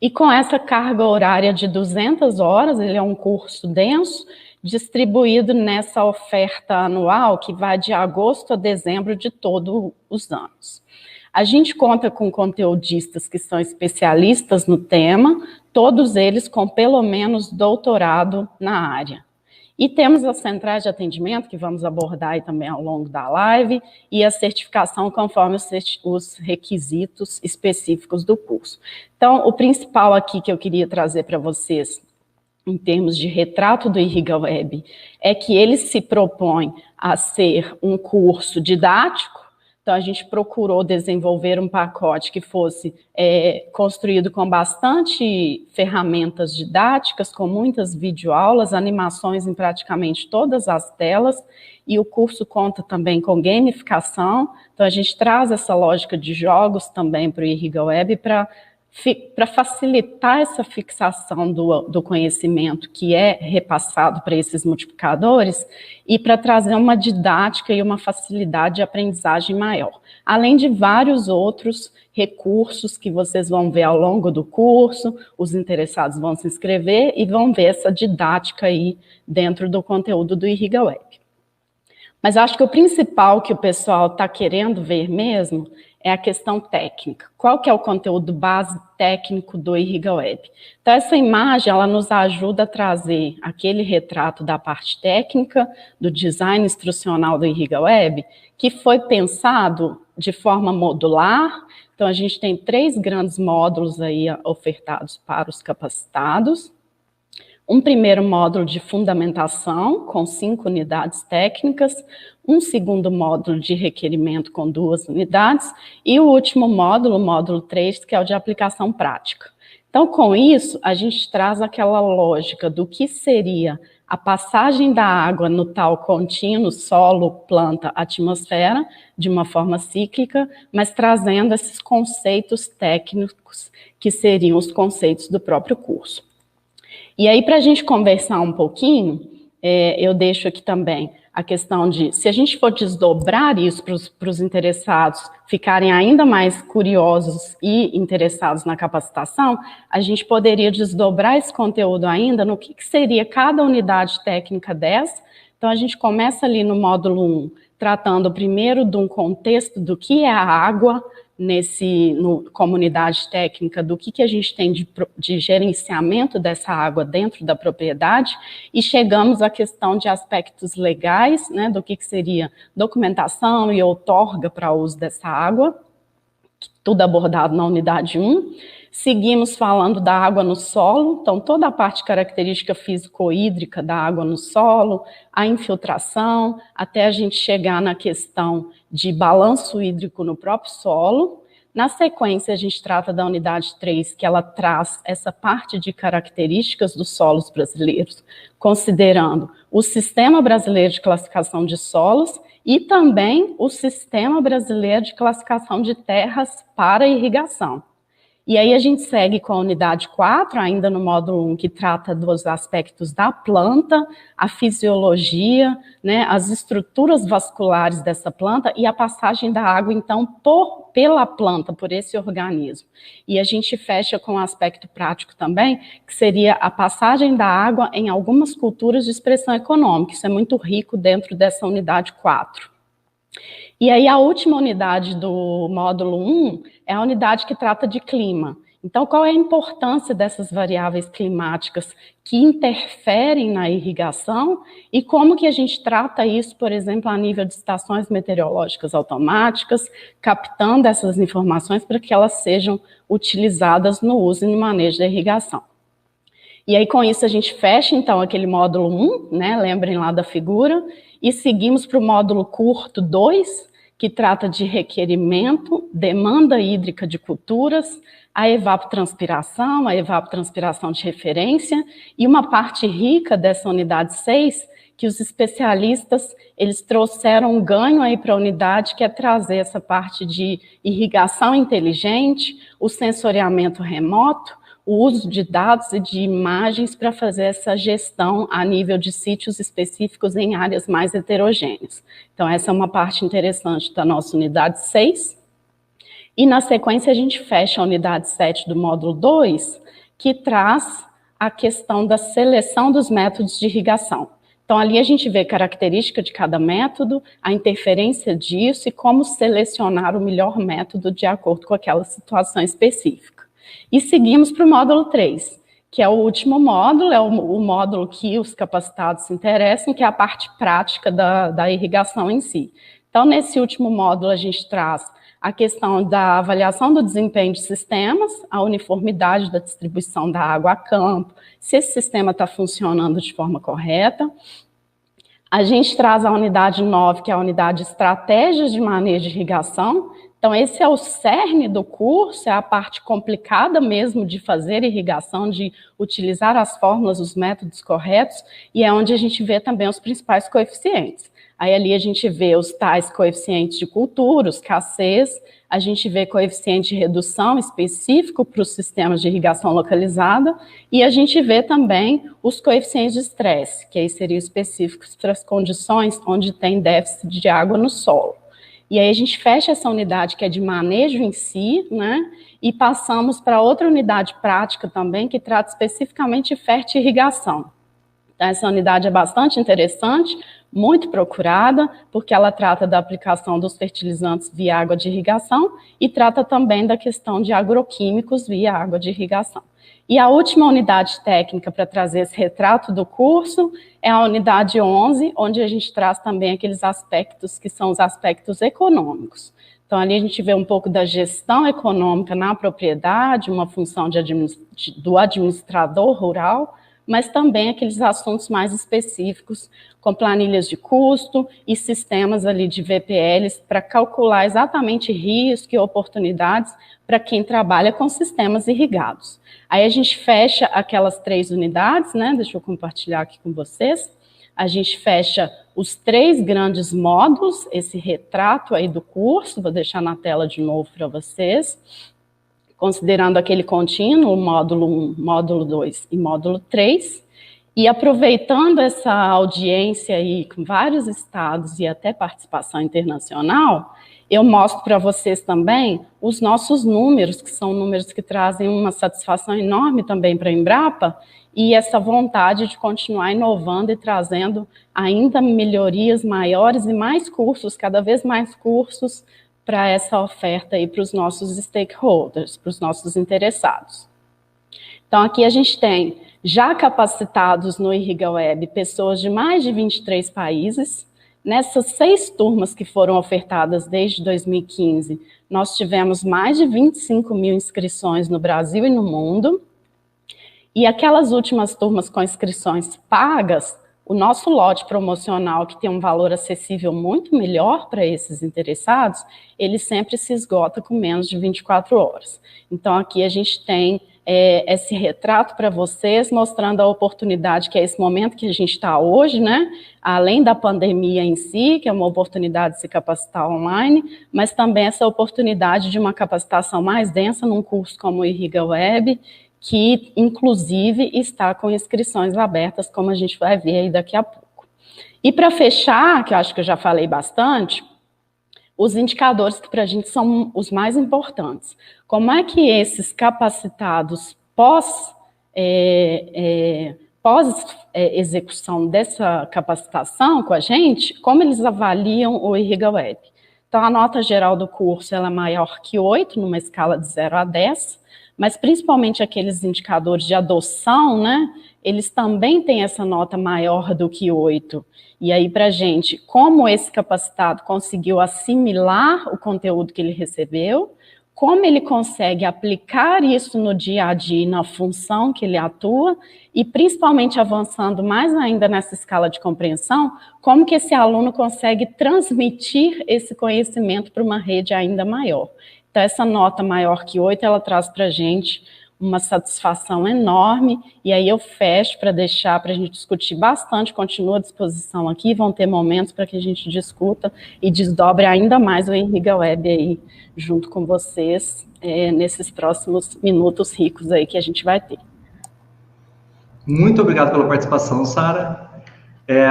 e com essa carga horária de 200 horas, ele é um curso denso, distribuído nessa oferta anual que vai de agosto a dezembro de todos os anos. A gente conta com conteudistas que são especialistas no tema, todos eles com pelo menos doutorado na área. E temos as centrais de atendimento, que vamos abordar aí também ao longo da live, e a certificação conforme os requisitos específicos do curso. Então, o principal aqui que eu queria trazer para vocês, em termos de retrato do IrrigaWeb, é que ele se propõe a ser um curso didático. Então, a gente procurou desenvolver um pacote que fosse construído com bastante ferramentas didáticas, com muitas videoaulas, animações em praticamente todas as telas, e o curso conta também com gamificação. Então, a gente traz essa lógica de jogos também para o IrrigaWeb para facilitar essa fixação do conhecimento que é repassado para esses multiplicadores e para trazer uma didática e uma facilidade de aprendizagem maior. Além de vários outros recursos que vocês vão ver ao longo do curso, os interessados vão se inscrever e vão ver essa didática aí dentro do conteúdo do IrrigaWeb. Mas acho que o principal que o pessoal está querendo ver mesmo é a questão técnica. Qual que é o conteúdo base técnico do IrrigaWeb? Então, essa imagem, ela nos ajuda a trazer aquele retrato da parte técnica, do design instrucional do IrrigaWeb, que foi pensado de forma modular. Então, a gente tem 3 grandes módulos aí ofertados para os capacitados. Um primeiro módulo de fundamentação, com 5 unidades técnicas, um segundo módulo de requerimento com 2 unidades, e o último módulo, o módulo 3, que é o de aplicação prática. Então, com isso, a gente traz aquela lógica do que seria a passagem da água no tal contínuo, solo, planta, atmosfera, de uma forma cíclica, mas trazendo esses conceitos técnicos, que seriam os conceitos do próprio curso. E aí, para a gente conversar um pouquinho, eu deixo aqui também a questão de, se a gente for desdobrar isso para os interessados ficarem ainda mais curiosos e interessados na capacitação, a gente poderia desdobrar esse conteúdo ainda no que seria cada unidade técnica dessa. Então, a gente começa ali no módulo 1, tratando primeiro de um contexto do que é a água, como unidade técnica, do que a gente tem de gerenciamento dessa água dentro da propriedade, e chegamos à questão de aspectos legais, né, do que seria documentação e outorga para o uso dessa água, tudo abordado na unidade 1. Seguimos falando da água no solo, então toda a parte característica físico-hídrica da água no solo, a infiltração, até a gente chegar na questão de balanço hídrico no próprio solo. Na sequência, a gente trata da unidade 3, que ela traz essa parte de características dos solos brasileiros, considerando o Sistema Brasileiro de Classificação de Solos e também o Sistema Brasileiro de Classificação de Terras para Irrigação. E aí a gente segue com a unidade 4, ainda no módulo 1, que trata dos aspectos da planta, a fisiologia, né, as estruturas vasculares dessa planta e a passagem da água, então, pela planta, por esse organismo. E a gente fecha com um aspecto prático também, que seria a passagem da água em algumas culturas de expressão econômica. Isso é muito rico dentro dessa unidade 4. E aí a última unidade do módulo 1 é a unidade que trata de clima. Então, qual é a importância dessas variáveis climáticas que interferem na irrigação e como que a gente trata isso, por exemplo, a nível de estações meteorológicas automáticas, captando essas informações para que elas sejam utilizadas no uso e no manejo da irrigação. E aí, com isso, a gente fecha, então, aquele módulo 1, né, lembrem lá da figura, e seguimos para o módulo curto 2, que trata de requerimento, demanda hídrica de culturas, a evapotranspiração de referência, e uma parte rica dessa unidade 6, que os especialistas, eles trouxeram um ganho aí para a unidade, que é trazer essa parte de irrigação inteligente, o sensoriamento remoto, o uso de dados e de imagens para fazer essa gestão a nível de sítios específicos em áreas mais heterogêneas. Então, essa é uma parte interessante da nossa unidade 6. E, na sequência, a gente fecha a unidade 7 do módulo 2, que traz a questão da seleção dos métodos de irrigação. Então, ali a gente vê característica de cada método, a interferência disso e como selecionar o melhor método de acordo com aquela situação específica. E seguimos para o módulo 3, que é o último módulo, é o módulo que os capacitados se interessam, que é a parte prática da irrigação em si. Então, nesse último módulo, a gente traz a questão da avaliação do desempenho de sistemas, a uniformidade da distribuição da água a campo, se esse sistema está funcionando de forma correta. A gente traz a unidade 9, que é a unidade de estratégias de manejo de irrigação. Então, esse é o cerne do curso, é a parte complicada mesmo de fazer irrigação, de utilizar as fórmulas, os métodos corretos, e é onde a gente vê também os principais coeficientes. Aí ali a gente vê os tais coeficientes de cultura, os KCs, a gente vê coeficiente de redução específico para os sistemas de irrigação localizada, e a gente vê também os coeficientes de estresse, que aí seriam específicos para as condições onde tem déficit de água no solo. E aí a gente fecha essa unidade que é de manejo em si, né? E passamos para outra unidade prática também, que trata especificamente de fertirrigação. Então, essa unidade é bastante interessante, muito procurada, porque ela trata da aplicação dos fertilizantes via água de irrigação e trata também da questão de agroquímicos via água de irrigação. E a última unidade técnica para trazer esse retrato do curso é a unidade 11, onde a gente traz também aqueles aspectos que são os aspectos econômicos. Então, ali a gente vê um pouco da gestão econômica na propriedade, uma função do administrador rural, mas também aqueles assuntos mais específicos, com planilhas de custo e sistemas ali de VPLs para calcular exatamente risco e oportunidades para quem trabalha com sistemas irrigados. Aí a gente fecha aquelas 3 unidades, né? Deixa eu compartilhar aqui com vocês. A gente fecha os 3 grandes módulos, esse retrato aí do curso, vou deixar na tela de novo para vocês, considerando aquele contínuo, módulo 1, módulo 2 e módulo 3, e aproveitando essa audiência aí com vários estados e até participação internacional, eu mostro para vocês também os nossos números, que são números que trazem uma satisfação enorme também para a Embrapa, e essa vontade de continuar inovando e trazendo ainda melhorias maiores e mais cursos, cada vez mais cursos, para essa oferta aí para os nossos stakeholders, para os nossos interessados. Então, aqui a gente tem já capacitados no IrrigaWeb pessoas de mais de 23 países. Nessas 6 turmas que foram ofertadas desde 2015, nós tivemos mais de 25 mil inscrições no Brasil e no mundo. E aquelas últimas turmas com inscrições pagas, o nosso lote promocional, que tem um valor acessível muito melhor para esses interessados, ele sempre se esgota com menos de 24 horas. Então, aqui a gente tem esse retrato para vocês, mostrando a oportunidade que é esse momento que a gente está hoje, né? Além da pandemia em si, que é uma oportunidade de se capacitar online, mas também essa oportunidade de uma capacitação mais densa num curso como o IrrigaWeb, que, inclusive, está com inscrições abertas, como a gente vai ver aí daqui a pouco. E para fechar, que eu acho que eu já falei bastante, os indicadores que para a gente são os mais importantes. Como é que esses capacitados pós-execução dessa capacitação com a gente, como eles avaliam o IrrigaWeb? Então, a nota geral do curso ela é maior que 8, numa escala de 0 a 10, mas principalmente aqueles indicadores de adoção, né, eles também têm essa nota maior do que 8. E aí, para a gente, como esse capacitado conseguiu assimilar o conteúdo que ele recebeu, como ele consegue aplicar isso no dia a dia, na função que ele atua, e principalmente avançando mais ainda nessa escala de compreensão, como que esse aluno consegue transmitir esse conhecimento para uma rede ainda maior. Então, essa nota maior que 8, ela traz para a gente uma satisfação enorme, e aí eu fecho para deixar para a gente discutir bastante, continuo à disposição aqui, vão ter momentos para que a gente discuta e desdobre ainda mais o IrrigaWeb aí, junto com vocês, nesses próximos minutos ricos aí que a gente vai ter. Muito obrigado pela participação, Sara.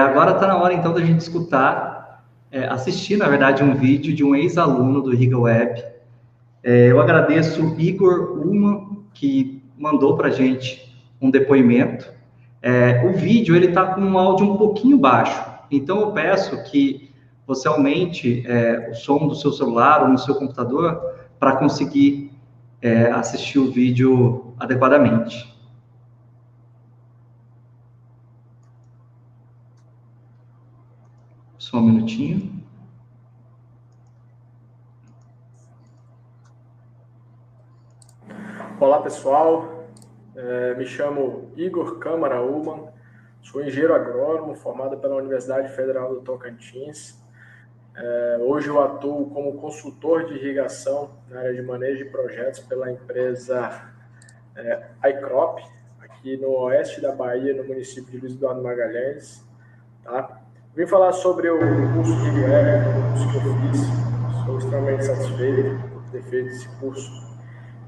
Agora está na hora, então, da gente escutar, assistir, na verdade, um vídeo de um ex-aluno do IrrigaWeb. Eu agradeço o Igor Ullmann, que mandou para a gente um depoimento. O vídeo ele está com um áudio um pouquinho baixo, então eu peço que você aumente o som do seu celular ou no seu computador para conseguir assistir o vídeo adequadamente. Só um minutinho. Olá, pessoal. Me chamo Igor Câmara Ullmann, sou engenheiro agrônomo formado pela Universidade Federal do Tocantins. Hoje eu atuo como consultor de irrigação na área de manejo de projetos pela empresa iCrop, aqui no oeste da Bahia, no município de Luiz Eduardo Magalhães. Tá? Vim falar sobre o curso de IrrigaWeb, o curso que eu fiz. Sou extremamente satisfeito por ter feito esse curso.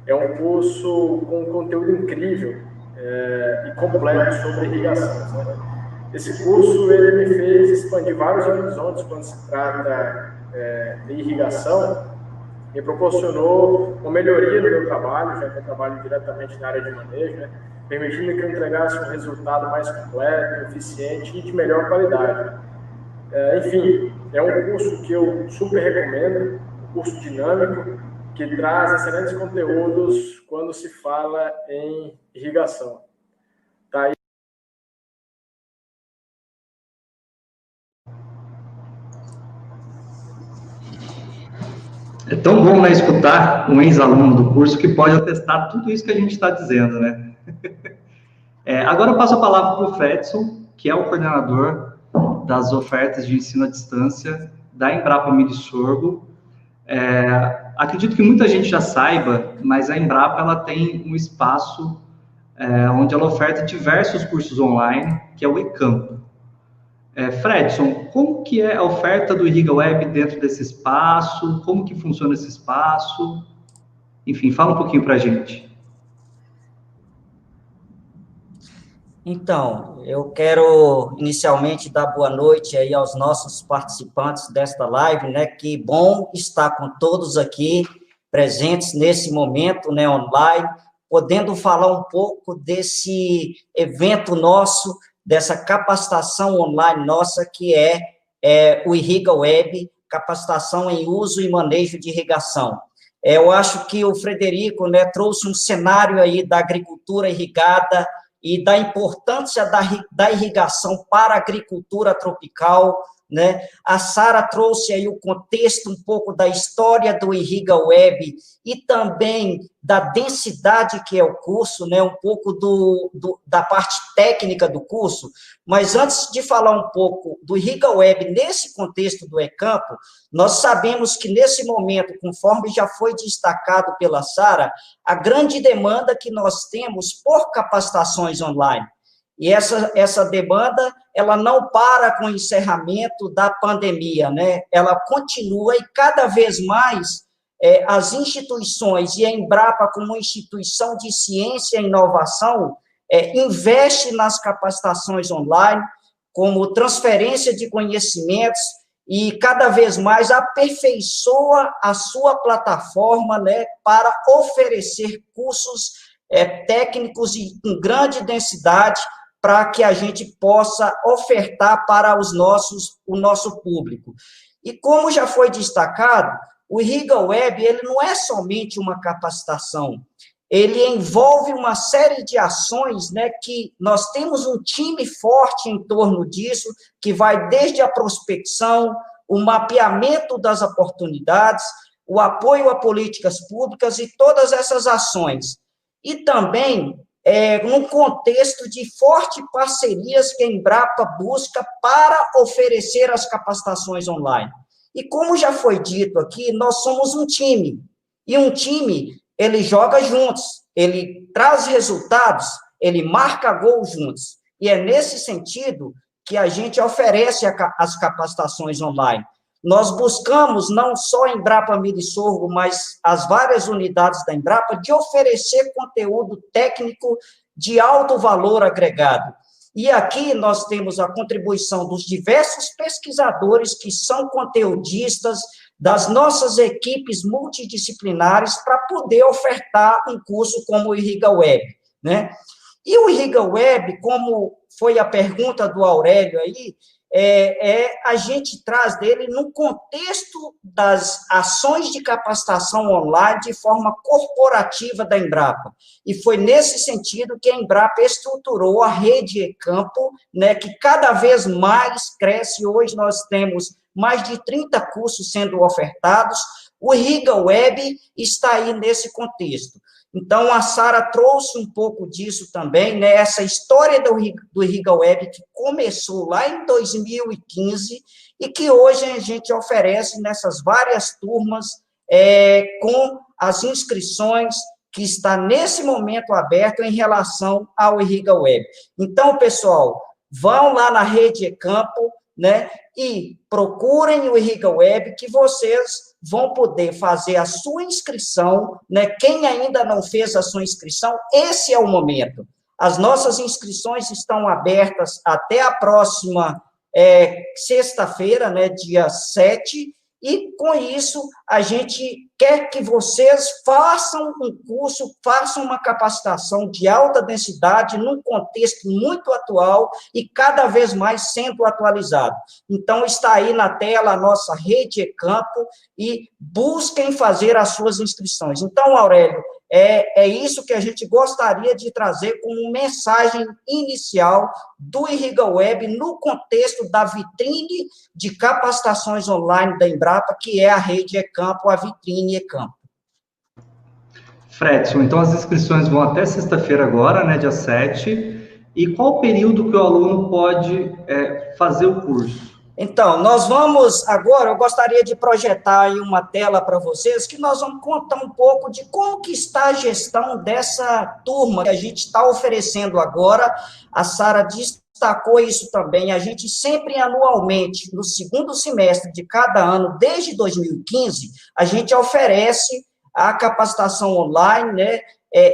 É um curso com um conteúdo incrível e completo sobre irrigação. Né? Esse curso ele me fez expandir vários horizontes quando se trata de irrigação, me proporcionou uma melhoria no meu trabalho, já que eu trabalho diretamente na área de manejo, né? Permitindo que eu entregasse um resultado mais completo, eficiente e de melhor qualidade. Enfim, é um curso que eu super recomendo, um curso dinâmico, que traz excelentes conteúdos quando se fala em irrigação. Tá aí. É tão bom, né, escutar um ex-aluno do curso que pode atestar tudo isso que a gente está dizendo, né? Agora eu passo a palavra para o Fredson, que é o coordenador das ofertas de ensino à distância da Embrapa Milho e Sorgo. Acredito que muita gente já saiba, mas a Embrapa ela tem um espaço onde ela oferta diversos cursos online, que é o eCampo. Fredson, como que é a oferta do Irriga Web dentro desse espaço? Como que funciona esse espaço? Enfim, fala um pouquinho para a gente. Então, eu quero inicialmente dar boa noite aí aos nossos participantes desta live, né? Que bom estar com todos aqui presentes nesse momento, né, online, podendo falar um pouco desse evento nosso, dessa capacitação online nossa, que é o Irriga Web, capacitação em uso e manejo de irrigação. Eu acho que o Frederico, né, trouxe um cenário aí da agricultura irrigada e da importância da irrigação para a agricultura tropical, né? A Sara trouxe aí o contexto um pouco da história do Irriga Web e também da densidade que é o curso, né? Um pouco da parte técnica do curso, mas antes de falar um pouco do Irriga Web nesse contexto do eCampo, nós sabemos que nesse momento, conforme já foi destacado pela Sara, a grande demanda que nós temos por capacitações online. E essa demanda, ela não para com o encerramento da pandemia, né? Ela continua e cada vez mais as instituições, e a Embrapa como instituição de ciência e inovação, investe nas capacitações online, como transferência de conhecimentos, e cada vez mais aperfeiçoa a sua plataforma, né, para oferecer cursos técnicos e com grande densidade, para que a gente possa ofertar para o nosso público. E como já foi destacado, o Irriga Web, ele não é somente uma capacitação, ele envolve uma série de ações, né, que nós temos um time forte em torno disso, que vai desde a prospecção, o mapeamento das oportunidades, o apoio a políticas públicas e todas essas ações. E também num contexto de fortes parcerias que a Embrapa busca para oferecer as capacitações online. E como já foi dito aqui, nós somos um time, e um time, ele joga juntos, ele traz resultados, ele marca gols juntos, e é nesse sentido que a gente oferece as capacitações online. Nós buscamos, não só a Embrapa Milho e Sorgo, mas as várias unidades da Embrapa, de oferecer conteúdo técnico de alto valor agregado. E aqui nós temos a contribuição dos diversos pesquisadores que são conteudistas, das nossas equipes multidisciplinares, para poder ofertar um curso como o Irriga Web, né? E o Irriga Web, como foi a pergunta do Aurélio aí, a gente traz dele no contexto das ações de capacitação online de forma corporativa da Embrapa. E foi nesse sentido que a Embrapa estruturou a rede eCampo, né, que cada vez mais cresce. Hoje nós temos mais de 30 cursos sendo ofertados. O Irriga Web está aí nesse contexto. Então, a Sara trouxe um pouco disso também, né? Essa história do Irriga Web, que começou lá em 2015 e que hoje a gente oferece nessas várias turmas com as inscrições que está nesse momento aberto em relação ao Irriga Web. Então, pessoal, vão lá na rede eCampo, né, e procurem o Irriga Web, que vocês vão poder fazer a sua inscrição, né? Quem ainda não fez a sua inscrição, esse é o momento. As nossas inscrições estão abertas até a próxima sexta-feira, né, dia 7, E, com isso, a gente quer que vocês façam um curso, façam uma capacitação de alta densidade, num contexto muito atual e cada vez mais sendo atualizado. Então, está aí na tela a nossa rede eCampo e busquem fazer as suas inscrições. Então, Aurélio, é isso que a gente gostaria de trazer como mensagem inicial do Irriga Web no contexto da vitrine de capacitações online da Embrapa, que é a rede eCampo, a vitrine eCampo. Fredson, então as inscrições vão até sexta-feira agora, né, dia 7, e qual o período que o aluno pode fazer o curso? Então, nós vamos, agora, eu gostaria de projetar aí uma tela para vocês, que nós vamos contar um pouco de como que está a gestão dessa turma que a gente está oferecendo agora. A Sara destacou isso também, a gente sempre anualmente, no segundo semestre de cada ano, desde 2015, a gente oferece a capacitação online, né,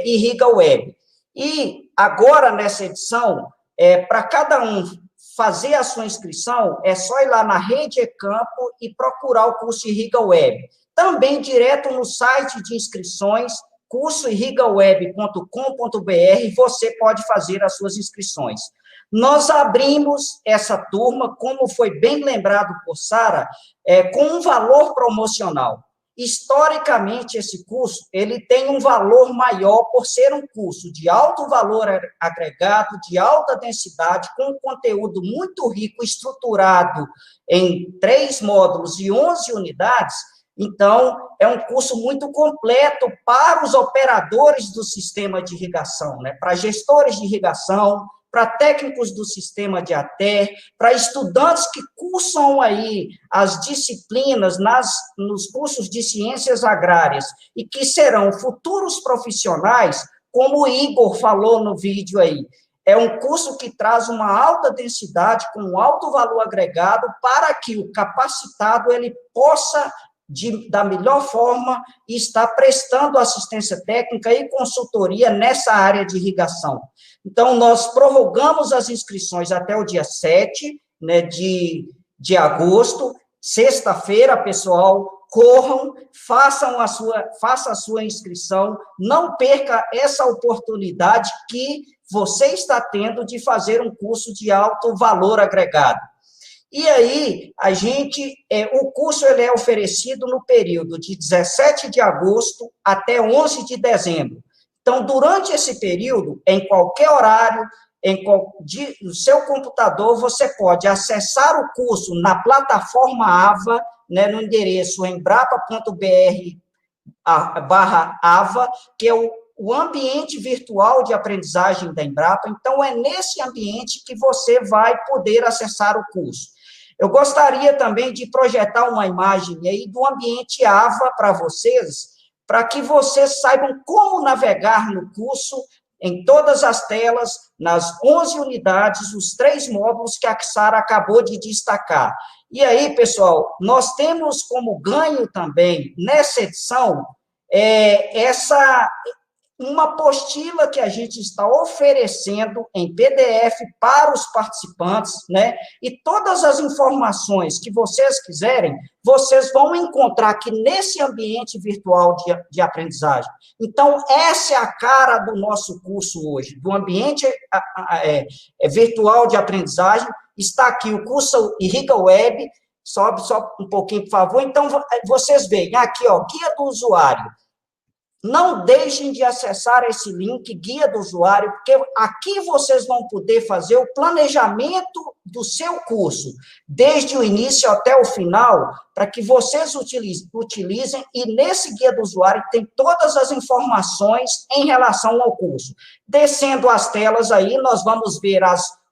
Irriga Web. E agora, nessa edição, para cada um fazer a sua inscrição, é só ir lá na rede eCampo e procurar o curso Irriga Web. Também direto no site de inscrições, cursoirrigaweb.com.br, você pode fazer as suas inscrições. Nós abrimos essa turma, como foi bem lembrado por Sara, com um valor promocional. Historicamente, esse curso, ele tem um valor maior por ser um curso de alto valor agregado, de alta densidade, com um conteúdo muito rico, estruturado em 3 módulos e 11 unidades. Então, é um curso muito completo para os operadores do sistema de irrigação, né? Para gestores de irrigação, para técnicos do sistema de ATER, para estudantes que cursam aí as disciplinas nos cursos de ciências agrárias e que serão futuros profissionais, como o Igor falou no vídeo aí. É um curso que traz uma alta densidade, com um alto valor agregado, para que o capacitado ele possa, da melhor forma, estar prestando assistência técnica e consultoria nessa área de irrigação. Então, nós prorrogamos as inscrições até o dia 7, né, de agosto, sexta-feira, pessoal, corram, faça a sua inscrição, não perca essa oportunidade que você está tendo de fazer um curso de alto valor agregado. E aí, o curso ele é oferecido no período de 17 de agosto até 11 de dezembro. Então, durante esse período, em qualquer horário, no seu computador, você pode acessar o curso na plataforma AVA, né, no endereço embrapa.br/AVA, que é o ambiente virtual de aprendizagem da Embrapa. Então, é nesse ambiente que você vai poder acessar o curso. Eu gostaria também de projetar uma imagem aí do ambiente AVA para vocês, para que vocês saibam como navegar no curso, em todas as telas, nas 11 unidades, os 3 módulos que a Sara acabou de destacar. E aí, pessoal, nós temos como ganho também, nessa edição, uma apostila que a gente está oferecendo em PDF para os participantes, né? E todas as informações que vocês quiserem, vocês vão encontrar aqui nesse ambiente virtual de aprendizagem. Então, essa é a cara do nosso curso hoje, do ambiente virtual de aprendizagem. Está aqui o curso Irriga Web, sobe só um pouquinho, por favor. Então, vocês veem aqui, ó, guia do usuário. Não deixem de acessar esse link, guia do usuário, porque aqui vocês vão poder fazer o planejamento do seu curso, desde o início até o final, para que vocês utilizem, e nesse guia do usuário tem todas as informações em relação ao curso. Descendo as telas aí, nós vamos ver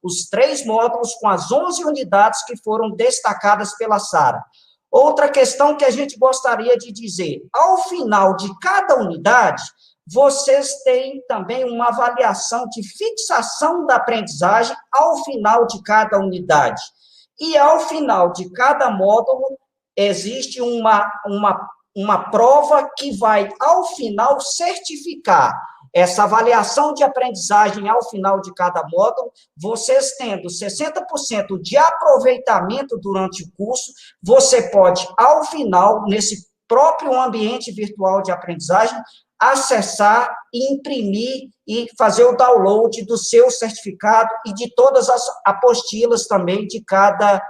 os 3 módulos com as 11 unidades que foram destacadas pela Sara. Outra questão que a gente gostaria de dizer, ao final de cada unidade, vocês têm também uma avaliação de fixação da aprendizagem ao final de cada unidade. E ao final de cada módulo, existe uma prova que vai, ao final, certificar essa avaliação de aprendizagem ao final de cada módulo, vocês tendo 60% de aproveitamento durante o curso, você pode, ao final, nesse próprio ambiente virtual de aprendizagem, acessar, imprimir e fazer o download do seu certificado e de todas as apostilas também de cada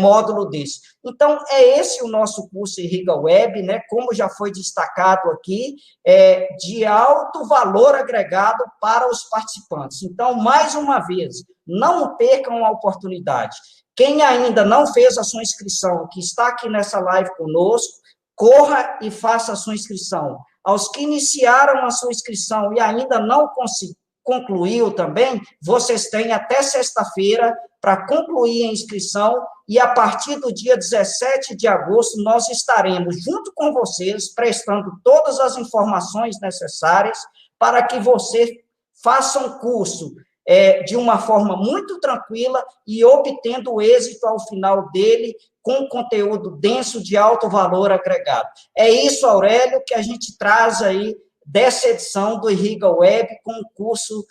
módulo desse. Então, é esse o nosso curso Irriga Web, né, como já foi destacado aqui, de alto valor agregado para os participantes. Então, mais uma vez, não percam a oportunidade. Quem ainda não fez a sua inscrição, que está aqui nessa live conosco, corra e faça a sua inscrição. Aos que iniciaram a sua inscrição e ainda não concluiu também, vocês têm até sexta-feira para concluir a inscrição e a partir do dia 17 de agosto nós estaremos junto com vocês prestando todas as informações necessárias para que você faça um curso de uma forma muito tranquila e obtendo êxito ao final dele com conteúdo denso de alto valor agregado. É isso, Aurélio, que a gente traz aí dessa edição do Irriga Web com um curso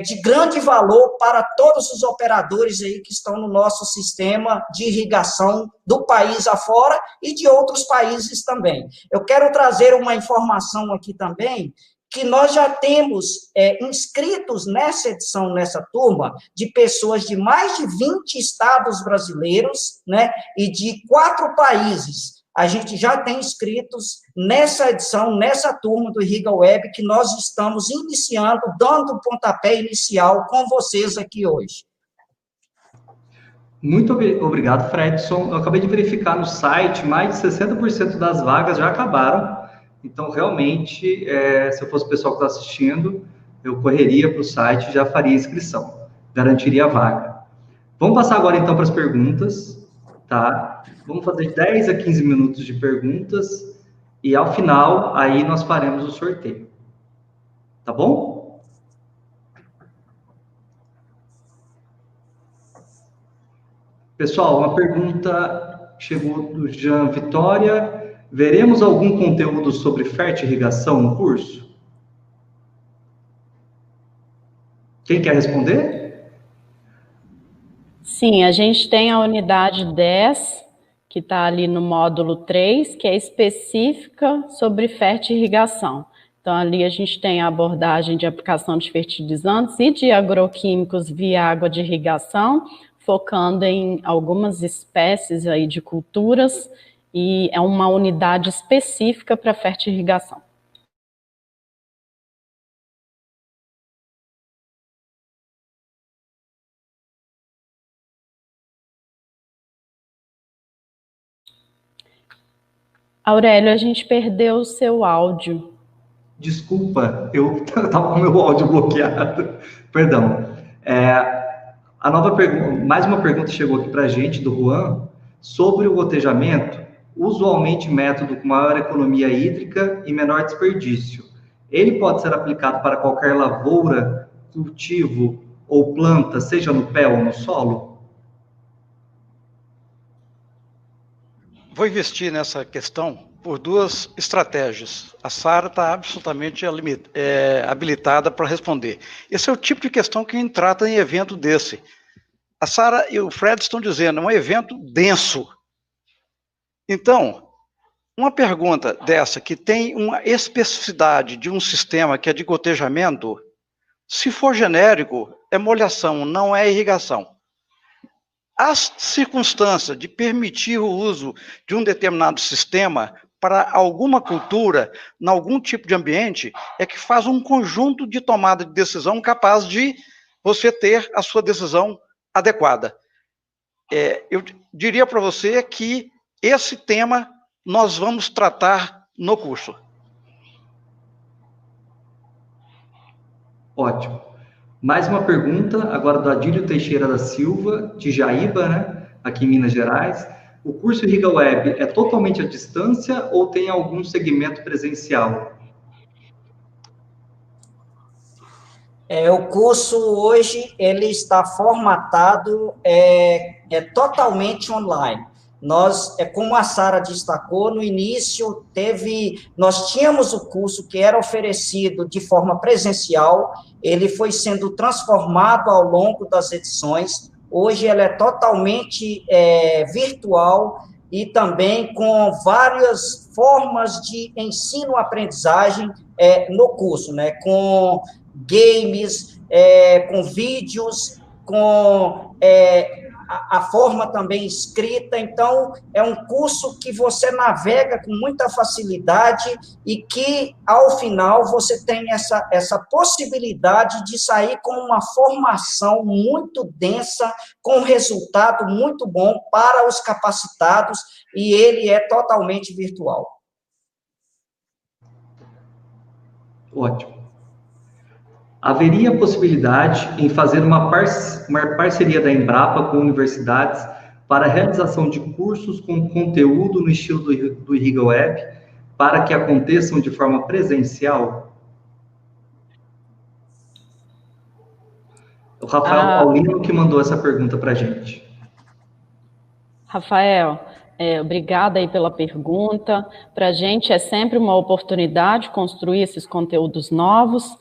de grande valor para todos os operadores aí que estão no nosso sistema de irrigação do país afora e de outros países também. Eu quero trazer uma informação aqui também, que nós já temos inscritos nessa edição, nessa turma, de pessoas de mais de 20 estados brasileiros, né, e de 4 países. A gente já tem inscritos nessa edição, nessa turma do Irriga Web, que nós estamos iniciando, dando o pontapé inicial com vocês aqui hoje. Muito obrigado, Fredson. Eu acabei de verificar no site, mais de 60% das vagas já acabaram. Então, realmente, se eu fosse o pessoal que está assistindo, eu correria para o site e já faria a inscrição, garantiria a vaga. Vamos passar agora, então, para as perguntas, tá? Vamos fazer 10 a 15 minutos de perguntas e, ao final, aí nós faremos o sorteio. Tá bom? Pessoal, uma pergunta chegou do Jean Vitória. Veremos algum conteúdo sobre fertirrigação no curso? Quem quer responder? Sim, a gente tem a unidade 10, que está ali no módulo 3, que é específica sobre fertirrigação. Então, ali a gente tem a abordagem de aplicação de fertilizantes e de agroquímicos via água de irrigação, focando em algumas espécies aí de culturas, e é uma unidade específica para fertirrigação. Aurélio, a gente perdeu o seu áudio. Desculpa, eu estava com o meu áudio bloqueado. Perdão. A nova pergunta, mais uma pergunta chegou aqui para a gente, do Juan, sobre o gotejamento. Usualmente método com maior economia hídrica e menor desperdício. Ele pode ser aplicado para qualquer lavoura, cultivo ou planta, seja no pé ou no solo? Vou investir nessa questão por 2 estratégias. A Sara está absolutamente habilitada para responder. Esse é o tipo de questão que a gente trata em evento desse. A Sara e o Fred estão dizendo, é um evento denso. Então, uma pergunta dessa, que tem uma especificidade de um sistema que é de gotejamento, se for genérico, é molhação, não é irrigação. A circunstância de permitir o uso de um determinado sistema para alguma cultura, em algum tipo de ambiente, é que faz um conjunto de tomada de decisão capaz de você ter a sua decisão adequada. Eu diria para você que esse tema nós vamos tratar no curso. Ótimo. Mais uma pergunta, agora do Adílio Teixeira da Silva, de Jaíba, né, aqui em Minas Gerais. O curso Irriga Web é totalmente à distância ou tem algum segmento presencial? O curso hoje, ele está formatado totalmente online. nós, como a Sara destacou, no início nós tínhamos o curso que era oferecido de forma presencial, ele foi sendo transformado ao longo das edições, hoje ele é totalmente virtual e também com várias formas de ensino-aprendizagem no curso, né, com games, com vídeos, com a forma também escrita. Então, é um curso que você navega com muita facilidade e que, ao final, você tem essa possibilidade de sair com uma formação muito densa, com um resultado muito bom para os capacitados, e ele é totalmente virtual. Ótimo. Haveria possibilidade em fazer uma parceria da Embrapa com universidades para a realização de cursos com conteúdo no estilo do Irriga Web, para que aconteçam de forma presencial? O Rafael Paulino que mandou essa pergunta para a gente. Rafael, obrigada aí pela pergunta. Para a gente é sempre uma oportunidade construir esses conteúdos novos.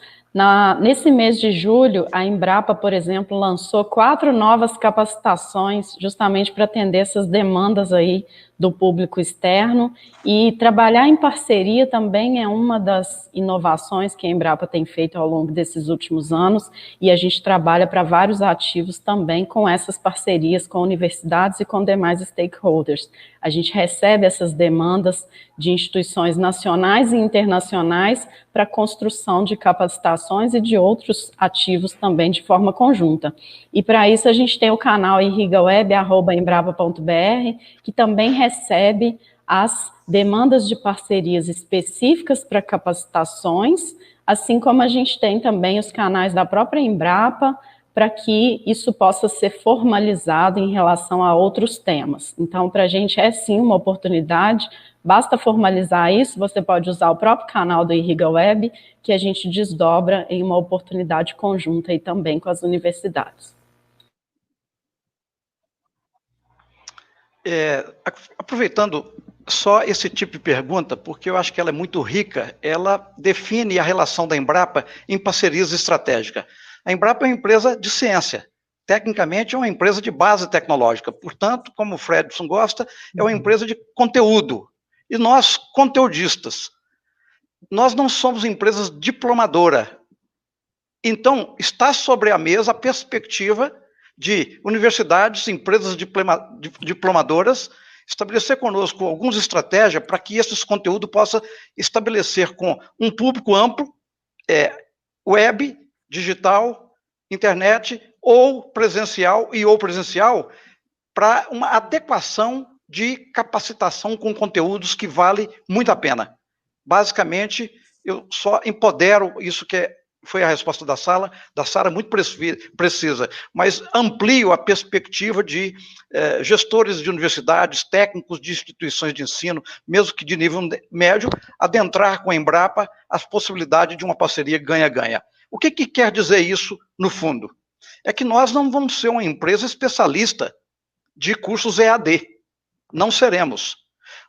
Nesse mês de julho, a Embrapa, por exemplo, lançou 4 novas capacitações justamente para atender essas demandas aí do público externo, e trabalhar em parceria também é uma das inovações que a Embrapa tem feito ao longo desses últimos anos, e a gente trabalha para vários ativos também com essas parcerias com universidades e com demais stakeholders. A gente recebe essas demandas de instituições nacionais e internacionais para construção de capacitações e de outros ativos também de forma conjunta. E para isso a gente tem o canal irrigaweb@embrapa.br, que também recebe as demandas de parcerias específicas para capacitações, assim como a gente tem também os canais da própria Embrapa, para que isso possa ser formalizado em relação a outros temas. Então, para a gente é sim uma oportunidade, basta formalizar isso, você pode usar o próprio canal do Irriga Web, que a gente desdobra em uma oportunidade conjunta aí também com as universidades. Aproveitando só esse tipo de pergunta, porque eu acho que ela é muito rica, ela define a relação da Embrapa em parcerias estratégicas. A Embrapa é uma empresa de ciência, tecnicamente é uma empresa de base tecnológica, portanto, como o Fredson gosta, é uma empresa de conteúdo. E nós, conteudistas, nós não somos empresas diplomadora. Então, está sobre a mesa a perspectiva de universidades, empresas diplomadoras, estabelecer conosco algumas estratégias para que esses conteúdos possam estabelecer com um público amplo, web, digital, internet, ou presencial para uma adequação de capacitação com conteúdos que vale muito a pena. Basicamente, eu só empodero isso que foi a resposta da Sara, muito precisa, mas amplio a perspectiva de gestores de universidades, técnicos de instituições de ensino, mesmo que de nível médio, adentrar com a Embrapa as possibilidades de uma parceria ganha-ganha. O que quer dizer isso, no fundo? É que nós não vamos ser uma empresa especialista de cursos EAD. Não seremos.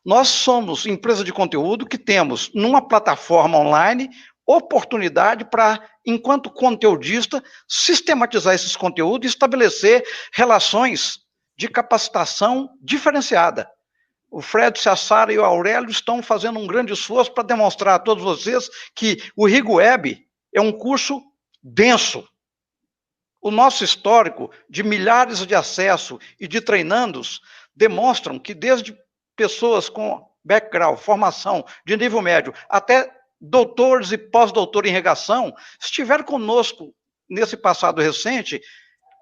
Nós somos empresa de conteúdo que temos, numa plataforma online, oportunidade para, enquanto conteudista, sistematizar esses conteúdos e estabelecer relações de capacitação diferenciada. O Fred, a Sara e o Aurélio estão fazendo um grande esforço para demonstrar a todos vocês que o Irriga Web é um curso denso. O nosso histórico de milhares de acessos e de treinandos demonstram que desde pessoas com background, formação de nível médio, até doutores e pós-doutores em regação, estiveram conosco nesse passado recente,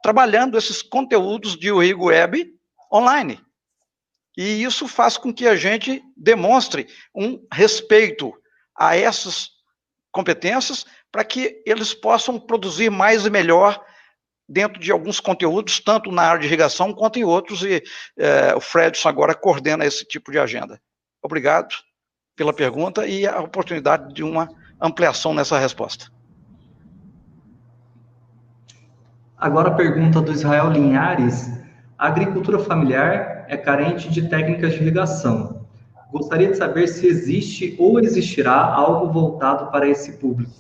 trabalhando esses conteúdos de Irriga Web online. E isso faz com que a gente demonstre um respeito a essas competências para que eles possam produzir mais e melhor dentro de alguns conteúdos, tanto na área de irrigação quanto em outros, e o Fredson agora coordena esse tipo de agenda. Obrigado pela pergunta e a oportunidade de uma ampliação nessa resposta. Agora a pergunta do Israel Linhares. A agricultura familiar é carente de técnicas de irrigação. Gostaria de saber se existe ou existirá algo voltado para esse público.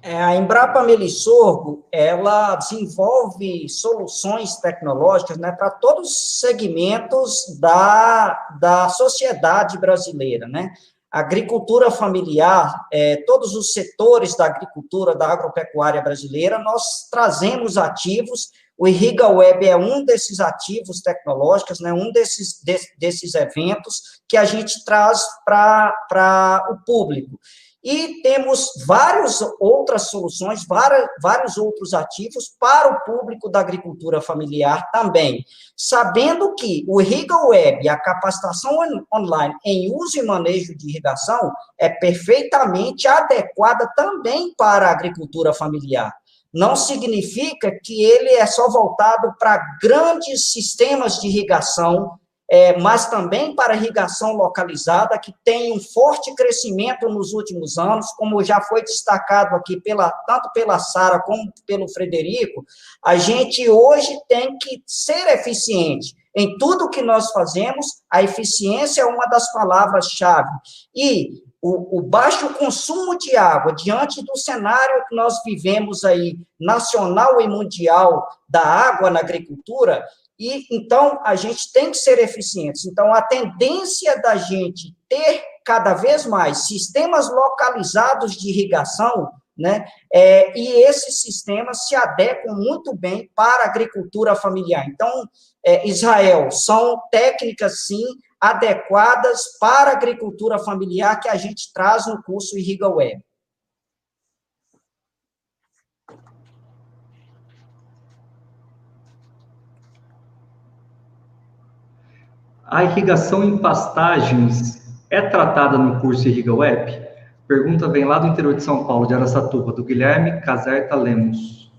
A Embrapa Melisorgo, ela desenvolve soluções tecnológicas, né, para todos os segmentos da sociedade brasileira, né? Agricultura familiar, todos os setores da agricultura, da agropecuária brasileira, nós trazemos ativos. O IrrigaWeb é um desses ativos tecnológicos, né, um desses eventos que a gente traz para o público. E temos várias outras soluções, vários outros ativos para o público da agricultura familiar também. Sabendo que o IrrigaWeb, a capacitação online em uso e manejo de irrigação, é perfeitamente adequada também para a agricultura familiar. Não significa que ele é só voltado para grandes sistemas de irrigação, mas também para irrigação localizada, que tem um forte crescimento nos últimos anos, como já foi destacado aqui tanto pela Sara como pelo Frederico. A gente hoje tem que ser eficiente. Em tudo que nós fazemos, a eficiência é uma das palavras-chave. E o baixo consumo de água, diante do cenário que nós vivemos aí, nacional e mundial, da água na agricultura, e então a gente tem que ser eficientes. Então, a tendência da gente ter cada vez mais sistemas localizados de irrigação, né, e esses sistemas se adequam muito bem para a agricultura familiar. Então, Israel, são técnicas, sim, adequadas para a agricultura familiar que a gente traz no curso IrrigaWeb. A irrigação em pastagens é tratada no curso IrrigaWeb? Pergunta vem lá do interior de São Paulo, de Araçatuba, do Guilherme Caserta Lemos.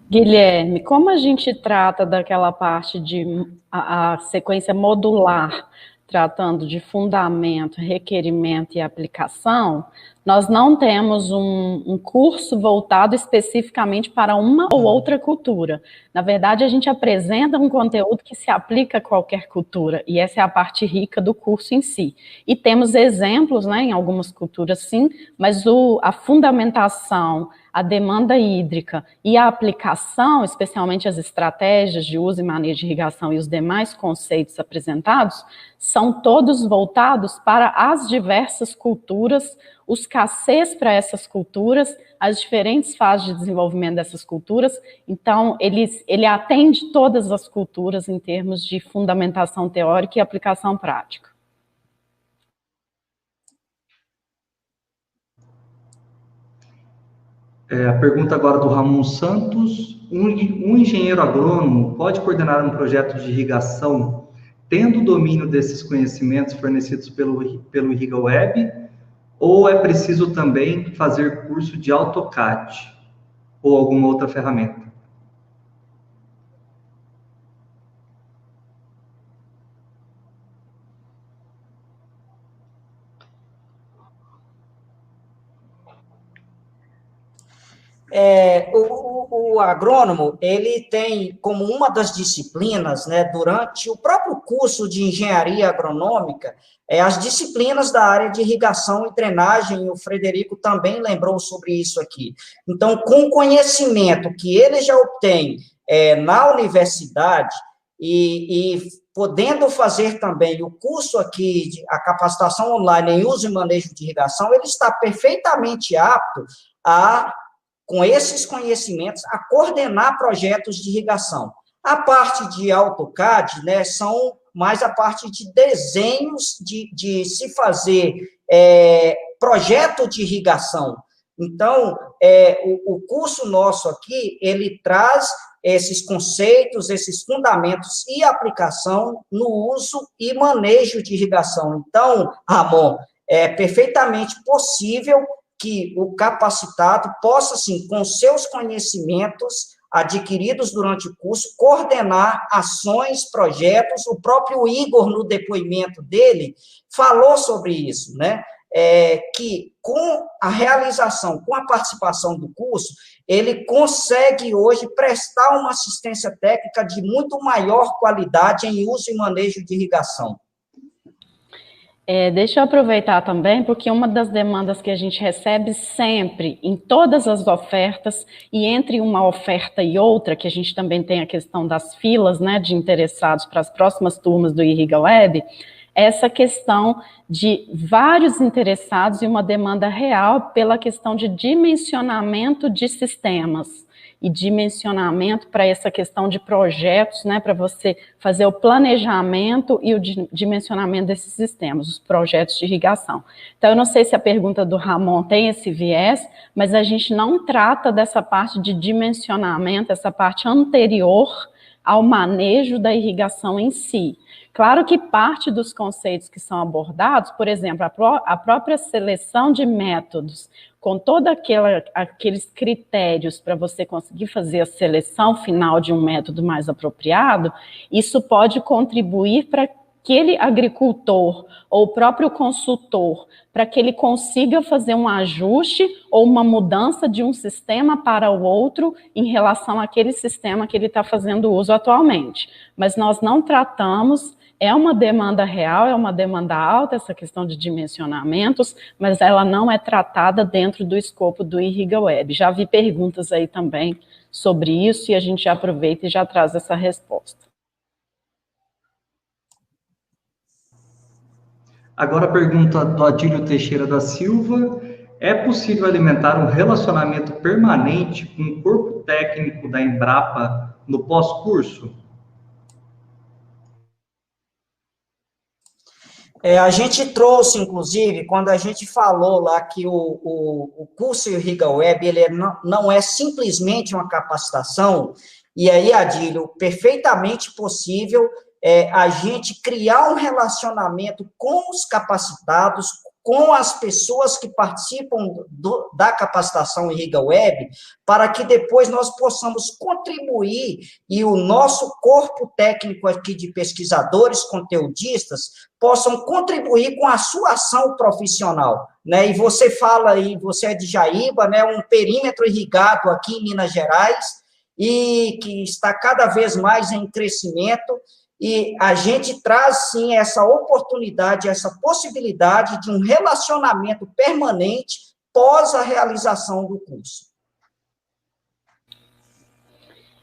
Guilherme, como a gente trata daquela parte de a sequência modular, tratando de fundamento, requerimento e aplicação, nós não temos um curso voltado especificamente para uma ou outra cultura. Na verdade, a gente apresenta um conteúdo que se aplica a qualquer cultura, e essa é a parte rica do curso em si. E temos exemplos, né, em algumas culturas, sim, mas a fundamentação, a demanda hídrica e a aplicação, especialmente as estratégias de uso e manejo de irrigação e os demais conceitos apresentados, são todos voltados para as diversas culturas, os cacês para essas culturas, as diferentes fases de desenvolvimento dessas culturas. Então, ele atende todas as culturas em termos de fundamentação teórica e aplicação prática. A pergunta agora do Ramon Santos. Um engenheiro agrônomo pode coordenar um projeto de irrigação tendo domínio desses conhecimentos fornecidos pelo IrrigaWeb? Ou é preciso também fazer curso de AutoCAD ou alguma outra ferramenta? O agrônomo, ele tem como uma das disciplinas, né, durante o próprio curso de engenharia agronômica, as disciplinas da área de irrigação e drenagem, e o Frederico também lembrou sobre isso aqui. Então, com o conhecimento que ele já obtém na universidade e podendo fazer também o curso aqui, a capacitação online em uso e manejo de irrigação, ele está perfeitamente apto com esses conhecimentos, a coordenar projetos de irrigação. A parte de AutoCAD, né, são mais a parte de desenhos, de se fazer projeto de irrigação. Então, o curso nosso aqui, ele traz esses conceitos, esses fundamentos e aplicação no uso e manejo de irrigação. Então, Ramon, é perfeitamente possível que o capacitado possa, sim, com seus conhecimentos adquiridos durante o curso, coordenar ações, projetos. O próprio Igor, no depoimento dele, falou sobre isso, né? que com a realização, com a participação do curso, ele consegue hoje prestar uma assistência técnica de muito maior qualidade em uso e manejo de irrigação. Deixa eu aproveitar também, porque uma das demandas que a gente recebe sempre, em todas as ofertas, e entre uma oferta e outra, que a gente também tem a questão das filas, né, de interessados para as próximas turmas do IrrigaWeb, essa questão de vários interessados e uma demanda real pela questão de dimensionamento de sistemas e dimensionamento para essa questão de projetos, né, para você fazer o planejamento e o dimensionamento desses sistemas, os projetos de irrigação. Então, eu não sei se a pergunta do Ramon tem esse viés, mas a gente não trata dessa parte de dimensionamento, essa parte anterior ao manejo da irrigação em si. Claro que parte dos conceitos que são abordados, por exemplo, a própria seleção de métodos, com todos aqueles critérios para você conseguir fazer a seleção final de um método mais apropriado, isso pode contribuir para aquele agricultor ou o próprio consultor, para que ele consiga fazer um ajuste ou uma mudança de um sistema para o outro em relação àquele sistema que ele está fazendo uso atualmente. Mas nós não tratamos, é uma demanda real, é uma demanda alta, essa questão de dimensionamentos, mas ela não é tratada dentro do escopo do IrrigaWeb. Já vi perguntas aí também sobre isso e a gente já aproveita e já traz essa resposta. Agora a pergunta do Adílio Teixeira da Silva: é possível alimentar um relacionamento permanente com o corpo técnico da Embrapa no pós-curso? A gente trouxe, inclusive, quando a gente falou lá que o curso IrrigaWeb, ele não é simplesmente uma capacitação, e aí, Adílio, perfeitamente possível a gente criar um relacionamento com os capacitados, com as pessoas que participam da capacitação IrrigaWeb, para que depois nós possamos contribuir e o nosso corpo técnico aqui de pesquisadores, conteudistas, possam contribuir com a sua ação profissional, né? E você fala aí, você é de Jaíba, né? Um perímetro irrigado aqui em Minas Gerais, e que está cada vez mais em crescimento, e a gente traz, sim, essa oportunidade, essa possibilidade de um relacionamento permanente pós a realização do curso.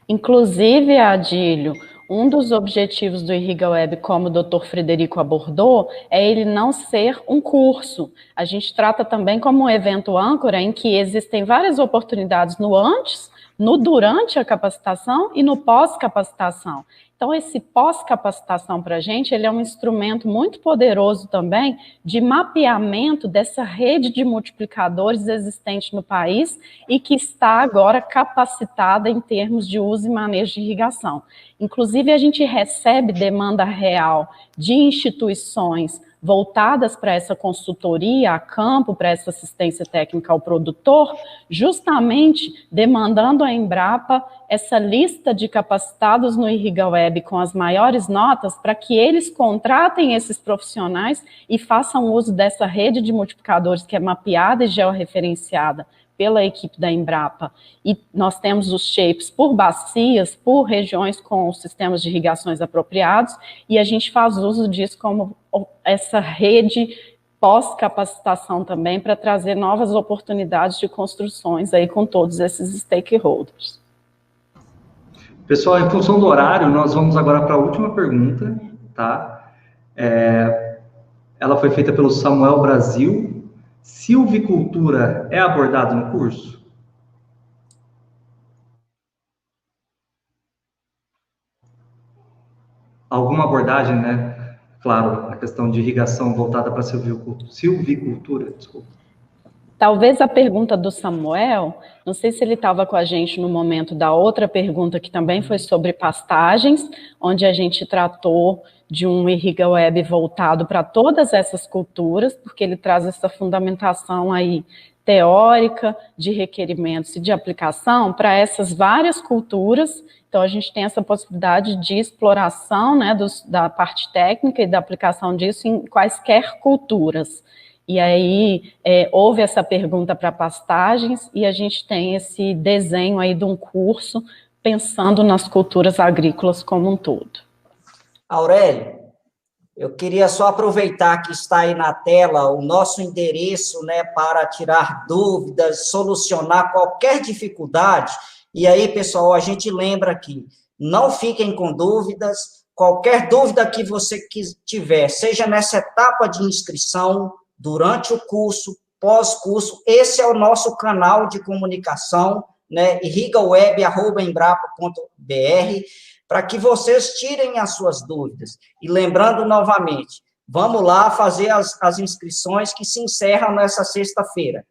Inclusive, Adílio, um dos objetivos do IrrigaWeb, como o Dr. Frederico abordou, é ele não ser um curso. A gente trata também como um evento âncora, em que existem várias oportunidades no antes, no durante a capacitação e no pós-capacitação. Então, esse pós-capacitação para a gente, ele é um instrumento muito poderoso também de mapeamento dessa rede de multiplicadores existente no país e que está agora capacitada em termos de uso e manejo de irrigação. Inclusive, a gente recebe demanda real de instituições voltadas para essa consultoria a campo, para essa assistência técnica ao produtor, justamente demandando à Embrapa essa lista de capacitados no IrrigaWeb com as maiores notas, para que eles contratem esses profissionais e façam uso dessa rede de multiplicadores que é mapeada e georreferenciada pela equipe da Embrapa. E nós temos os shapes por bacias, por regiões com sistemas de irrigações apropriados, e a gente faz uso disso como essa rede pós-capacitação também, para trazer novas oportunidades de construções aí com todos esses stakeholders. Pessoal, em função do horário, nós vamos agora para a última pergunta, tá? Ela foi feita pelo Samuel Brasil. Silvicultura é abordado no curso? Alguma abordagem, né? Claro, a questão de irrigação voltada para a silvicultura, desculpa. Talvez a pergunta do Samuel, não sei se ele estava com a gente no momento da outra pergunta, que também foi sobre pastagens, onde a gente tratou de um IrrigaWeb voltado para todas essas culturas, porque ele traz essa fundamentação aí teórica de requerimentos e de aplicação para essas várias culturas. Então, a gente tem essa possibilidade de exploração, né, da parte técnica e da aplicação disso em quaisquer culturas. E aí houve essa pergunta para pastagens e a gente tem esse desenho aí de um curso pensando nas culturas agrícolas como um todo. Aurélio, eu queria só aproveitar que está aí na tela o nosso endereço, né, para tirar dúvidas, solucionar qualquer dificuldade. E aí, pessoal, a gente lembra aqui, não fiquem com dúvidas, qualquer dúvida que você tiver, seja nessa etapa de inscrição, durante o curso, pós-curso, esse é o nosso canal de comunicação, né, irrigaweb@embrapa.br, para que vocês tirem as suas dúvidas. E lembrando novamente, vamos lá fazer as inscrições que se encerram nessa sexta-feira.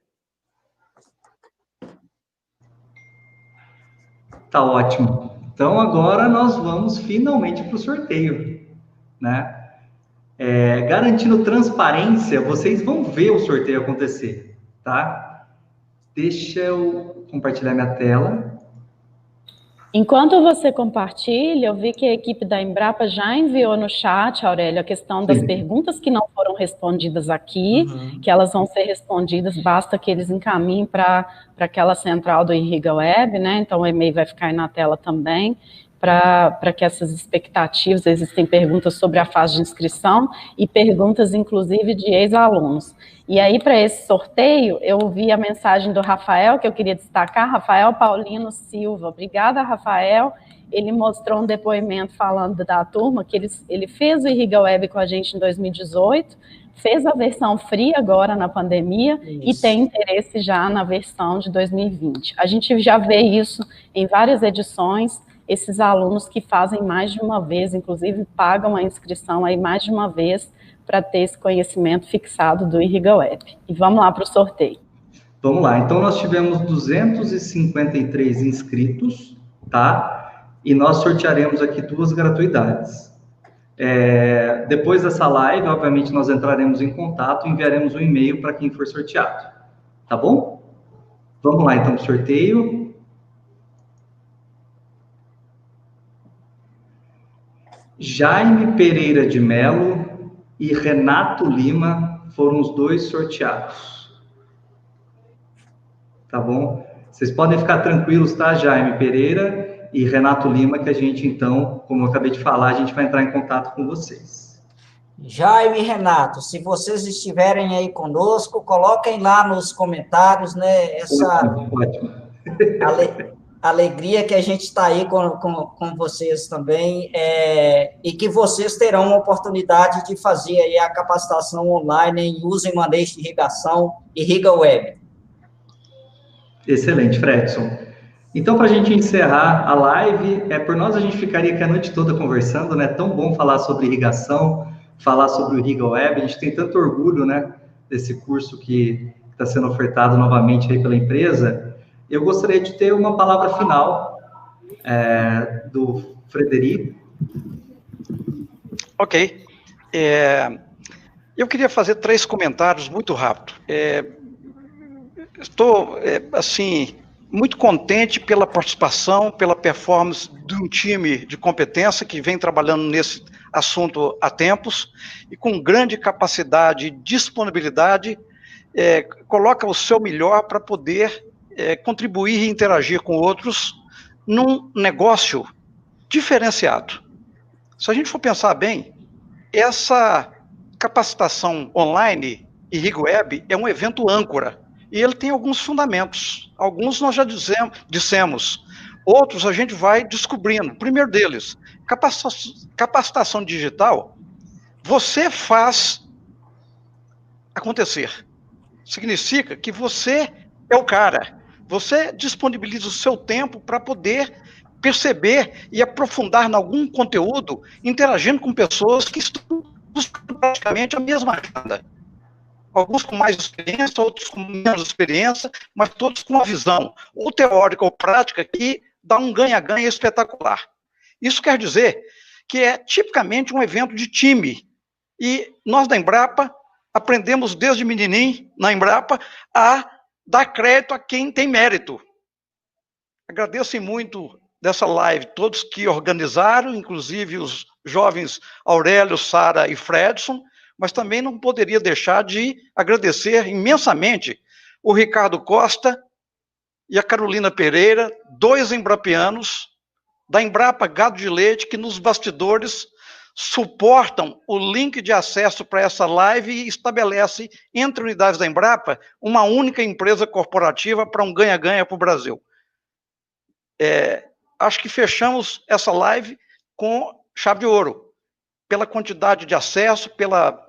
Tá ótimo. Então, agora nós vamos finalmente para o sorteio, né? Garantindo transparência, vocês vão ver o sorteio acontecer, tá? Deixa eu compartilhar minha tela. Enquanto você compartilha, eu vi que a equipe da Embrapa já enviou no chat, Aurélio, a questão das perguntas que não foram respondidas aqui, que elas vão ser respondidas, basta que eles encaminhem para aquela central do IrrigaWeb, né? Então o e-mail vai ficar aí na tela também, para que essas expectativas, existem perguntas sobre a fase de inscrição e perguntas, inclusive, de ex-alunos. E aí, para esse sorteio, eu vi a mensagem do Rafael, que eu queria destacar, Rafael Paulino Silva. Obrigada, Rafael. Ele mostrou um depoimento falando da turma, que ele fez o IrrigaWeb com a gente em 2018, fez a versão free agora na pandemia e tem interesse já na versão de 2020. A gente já vê isso em várias edições, esses alunos que fazem mais de uma vez, inclusive pagam a inscrição aí mais de uma vez para ter esse conhecimento fixado do IrrigaWeb. E vamos lá para o sorteio. Vamos lá, então nós tivemos 253 inscritos, tá? E nós sortearemos aqui 2 gratuidades. Depois dessa live, obviamente, nós entraremos em contato e enviaremos um e-mail para quem for sorteado, tá bom? Vamos lá, então, para o sorteio. Jaime Pereira de Melo e Renato Lima foram os 2 sorteados. Tá bom? Vocês podem ficar tranquilos, tá? Jaime Pereira e Renato Lima, que a gente, então, como eu acabei de falar, a gente vai entrar em contato com vocês. Jaime e Renato, se vocês estiverem aí conosco, coloquem lá nos comentários, né, essa Ótimo. alegria que a gente está aí com vocês também, e que vocês terão uma oportunidade de fazer aí a capacitação online em uso e manejo de irrigação e IrrigaWeb. Excelente, Fredson. Então, para a gente encerrar a live, por nós a gente ficaria aqui a noite toda conversando, né? Tão bom falar sobre irrigação, falar sobre o IrrigaWeb, a gente tem tanto orgulho, né, desse curso que está sendo ofertado novamente aí pela empresa. Eu gostaria de ter uma palavra final do Frederico. Ok. Eu queria fazer 3 comentários muito rápido. Estou, assim, muito contente pela participação, pela performance de um time de competência que vem trabalhando nesse assunto há tempos e com grande capacidade e disponibilidade, coloca o seu melhor para poder contribuir e interagir com outros num negócio diferenciado. Se a gente for pensar bem, essa capacitação online e IrrigaWeb é um evento âncora, e ele tem alguns fundamentos. Alguns nós já dissemos, outros a gente vai descobrindo. O primeiro deles, capacitação digital, você faz acontecer. Significa que você é o cara. Você disponibiliza o seu tempo para poder perceber e aprofundar em algum conteúdo, interagindo com pessoas que estão buscando praticamente a mesma agenda. Alguns com mais experiência, outros com menos experiência, mas todos com uma visão, ou teórica ou prática, que dá um ganha-ganha espetacular. Isso quer dizer que é tipicamente um evento de time. E nós da Embrapa aprendemos desde menininho, na Embrapa, a dar crédito a quem tem mérito. Agradeço muito dessa live todos que organizaram, inclusive os jovens Aurélio, Sara e Fredson. mas também não poderia deixar de agradecer imensamente o Ricardo Costa e a Carolina Pereira, 2 embrapianos da Embrapa Gado de Leite, que nos bastidores suportam o link de acesso para essa live e estabelece entre unidades da Embrapa uma única empresa corporativa para um ganha-ganha para o Brasil. Acho que fechamos essa live com chave de ouro, pela quantidade de acesso, pela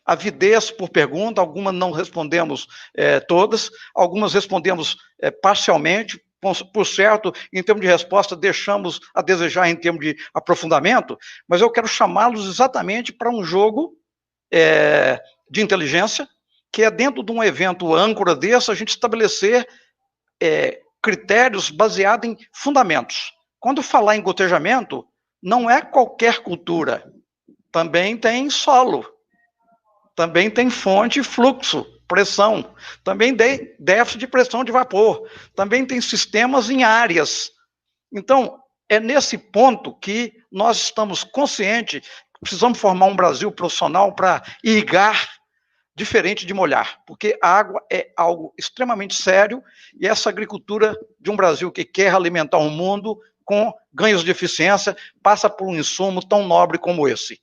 avidez por pergunta. Algumas não respondemos todas, algumas respondemos parcialmente. Por certo, em termos de resposta, deixamos a desejar em termos de aprofundamento, mas eu quero chamá-los exatamente para um jogo de inteligência, que é dentro de um evento âncora desse, a gente estabelecer critérios baseados em fundamentos. Quando falar em gotejamento, não é qualquer cultura, também tem solo, também tem fonte e fluxo, pressão, também tem déficit de pressão de vapor, também tem sistemas em áreas. Então, é nesse ponto que nós estamos conscientes que precisamos formar um Brasil profissional para irrigar diferente de molhar, porque a água é algo extremamente sério e essa agricultura de um Brasil que quer alimentar o mundo com ganhos de eficiência passa por um insumo tão nobre como esse.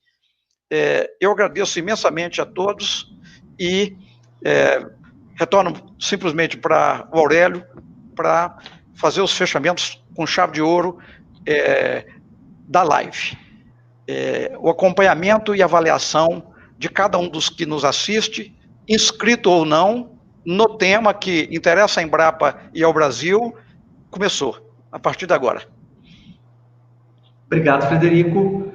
Eu agradeço imensamente a todos e retorno simplesmente para o Aurélio para fazer os fechamentos com chave de ouro da live. O acompanhamento e avaliação de cada um dos que nos assiste, inscrito ou não, no tema que interessa à Embrapa e ao Brasil, começou, a partir de agora. Obrigado, Frederico.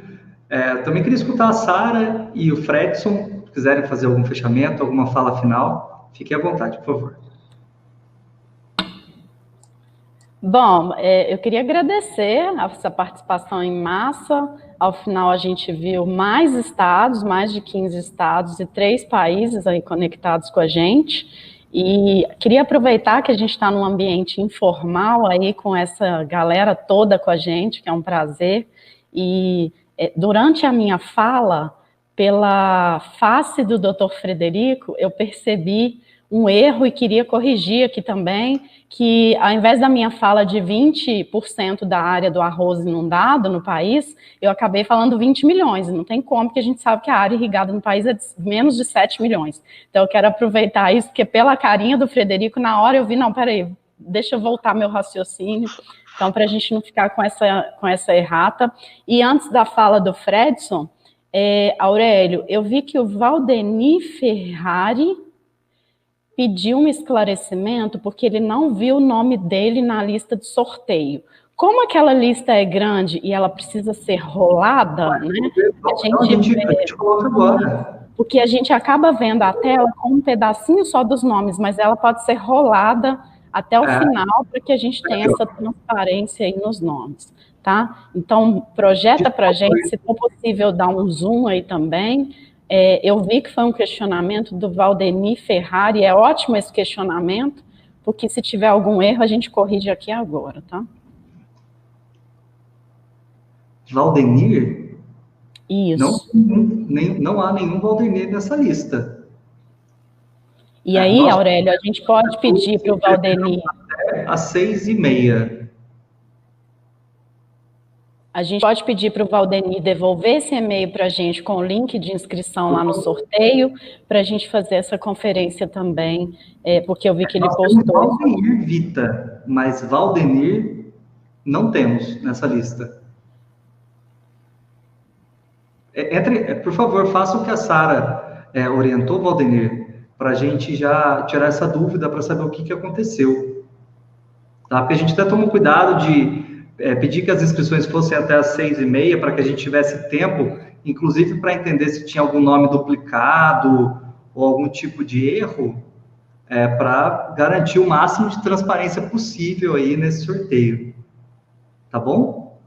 Também queria escutar a Sara e o Fredson, se quiserem fazer algum fechamento, alguma fala final, fiquem à vontade, por favor. Bom, eu queria agradecer essa participação em massa. Ao final, a gente viu mais estados, mais de 15 estados e 3 países aí conectados com a gente. E queria aproveitar que a gente está num ambiente informal aí com essa galera toda com a gente, que é um prazer. E durante a minha fala, pela face do Dr. Frederico, eu percebi um erro e queria corrigir aqui também, que ao invés da minha fala de 20% da área do arroz inundado no país, eu acabei falando 20 milhões, e não tem como, porque a gente sabe que a área irrigada no país é de menos de 7 milhões. Então eu quero aproveitar isso, porque pela carinha do Frederico, na hora eu vi, não, peraí, deixa eu voltar meu raciocínio, então para a gente não ficar com essa errata. E antes da fala do Fredson, Aurélio, eu vi que o Valdeni Ferrari pediu um esclarecimento porque ele não viu o nome dele na lista de sorteio. Como aquela lista é grande e ela precisa ser rolada, né? A gente coloca agora. Porque a gente acaba vendo a tela com um pedacinho só dos nomes, mas ela pode ser rolada até o final para que a gente tenha essa transparência aí nos nomes, tá? Então, projeta para a gente, se for possível, dar um zoom aí também. Eu vi que foi um questionamento do Valdeni Ferrari, é ótimo esse questionamento, porque se tiver algum erro, a gente corrige aqui agora, tá? Valdenir? Isso. Não há nenhum Valdenir nessa lista. E aí, Aurélio, a gente pode pedir para o Valdeni... Até às 6h30. A gente pode pedir para o Valdeni devolver esse e-mail para a gente com o link de inscrição lá no sorteio, para a gente fazer essa conferência também, porque eu vi que ele postou... Valdenir Vita, mas Valdenir não temos nessa lista. Por favor, faça o que a Sara orientou, Valdenir, para a gente já tirar essa dúvida para saber o que aconteceu. Tá? Porque a gente até tomou cuidado de pedir que as inscrições fossem até às 6h30, para que a gente tivesse tempo, inclusive para entender se tinha algum nome duplicado ou algum tipo de erro, para garantir o máximo de transparência possível aí nesse sorteio. Tá bom?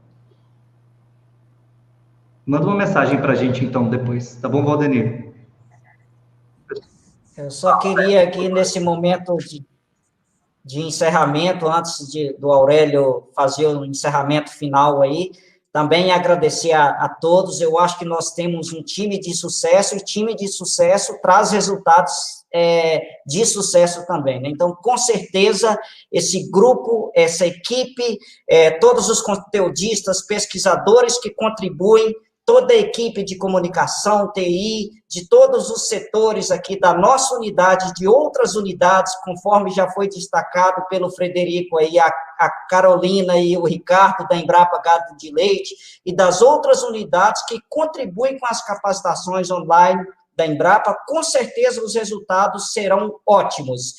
Manda uma mensagem para a gente, então, depois. Tá bom, Valdenir? Eu só queria aqui, nesse momento de encerramento, antes do Aurélio fazer o encerramento final aí, Também agradecer a todos, eu acho que nós temos um time de sucesso, e time de sucesso traz resultados de sucesso também, né? Então, com certeza, esse grupo, essa equipe, todos os conteudistas, pesquisadores que contribuem, toda a equipe de comunicação, TI, de todos os setores aqui da nossa unidade, de outras unidades, conforme já foi destacado pelo Frederico aí, a Carolina e o Ricardo da Embrapa Gado de Leite, e das outras unidades que contribuem com as capacitações online da Embrapa, com certeza os resultados serão ótimos.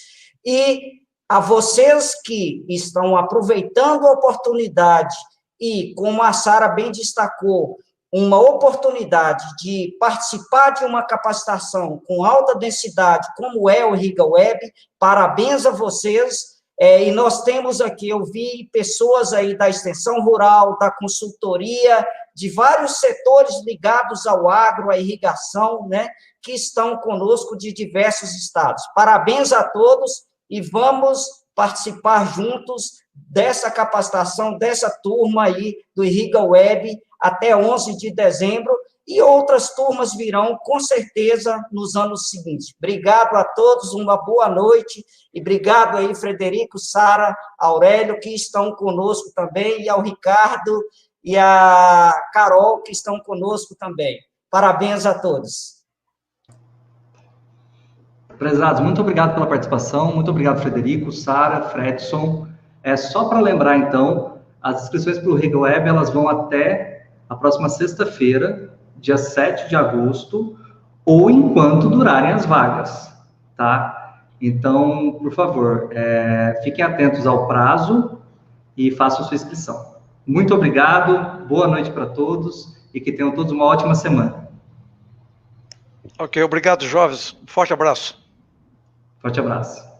E a vocês que estão aproveitando a oportunidade e, como a Sara bem destacou, uma oportunidade de participar de uma capacitação com alta densidade, como é o Irriga Web, parabéns a vocês, e nós temos aqui, eu vi pessoas aí da extensão rural, da consultoria, de vários setores ligados ao agro, à irrigação, né, que estão conosco de diversos estados. Parabéns a todos e vamos participar juntos dessa capacitação, dessa turma aí do Irriga Web, até 11 de dezembro, e outras turmas virão, com certeza, nos anos seguintes. Obrigado a todos, uma boa noite, e obrigado aí, Frederico, Sara, Aurélio, que estão conosco também, e ao Ricardo e a Carol, que estão conosco também. Parabéns a todos. Prezados, muito obrigado pela participação, muito obrigado, Frederico, Sara, Fredson. Só para lembrar, então, as inscrições para o Irriga Web, elas vão até a próxima sexta-feira, dia 7 de agosto, ou enquanto durarem as vagas, tá? Então, por favor, fiquem atentos ao prazo e façam sua inscrição. Muito obrigado, boa noite para todos e que tenham todos uma ótima semana. Ok, obrigado, jovens. Forte abraço. Forte abraço.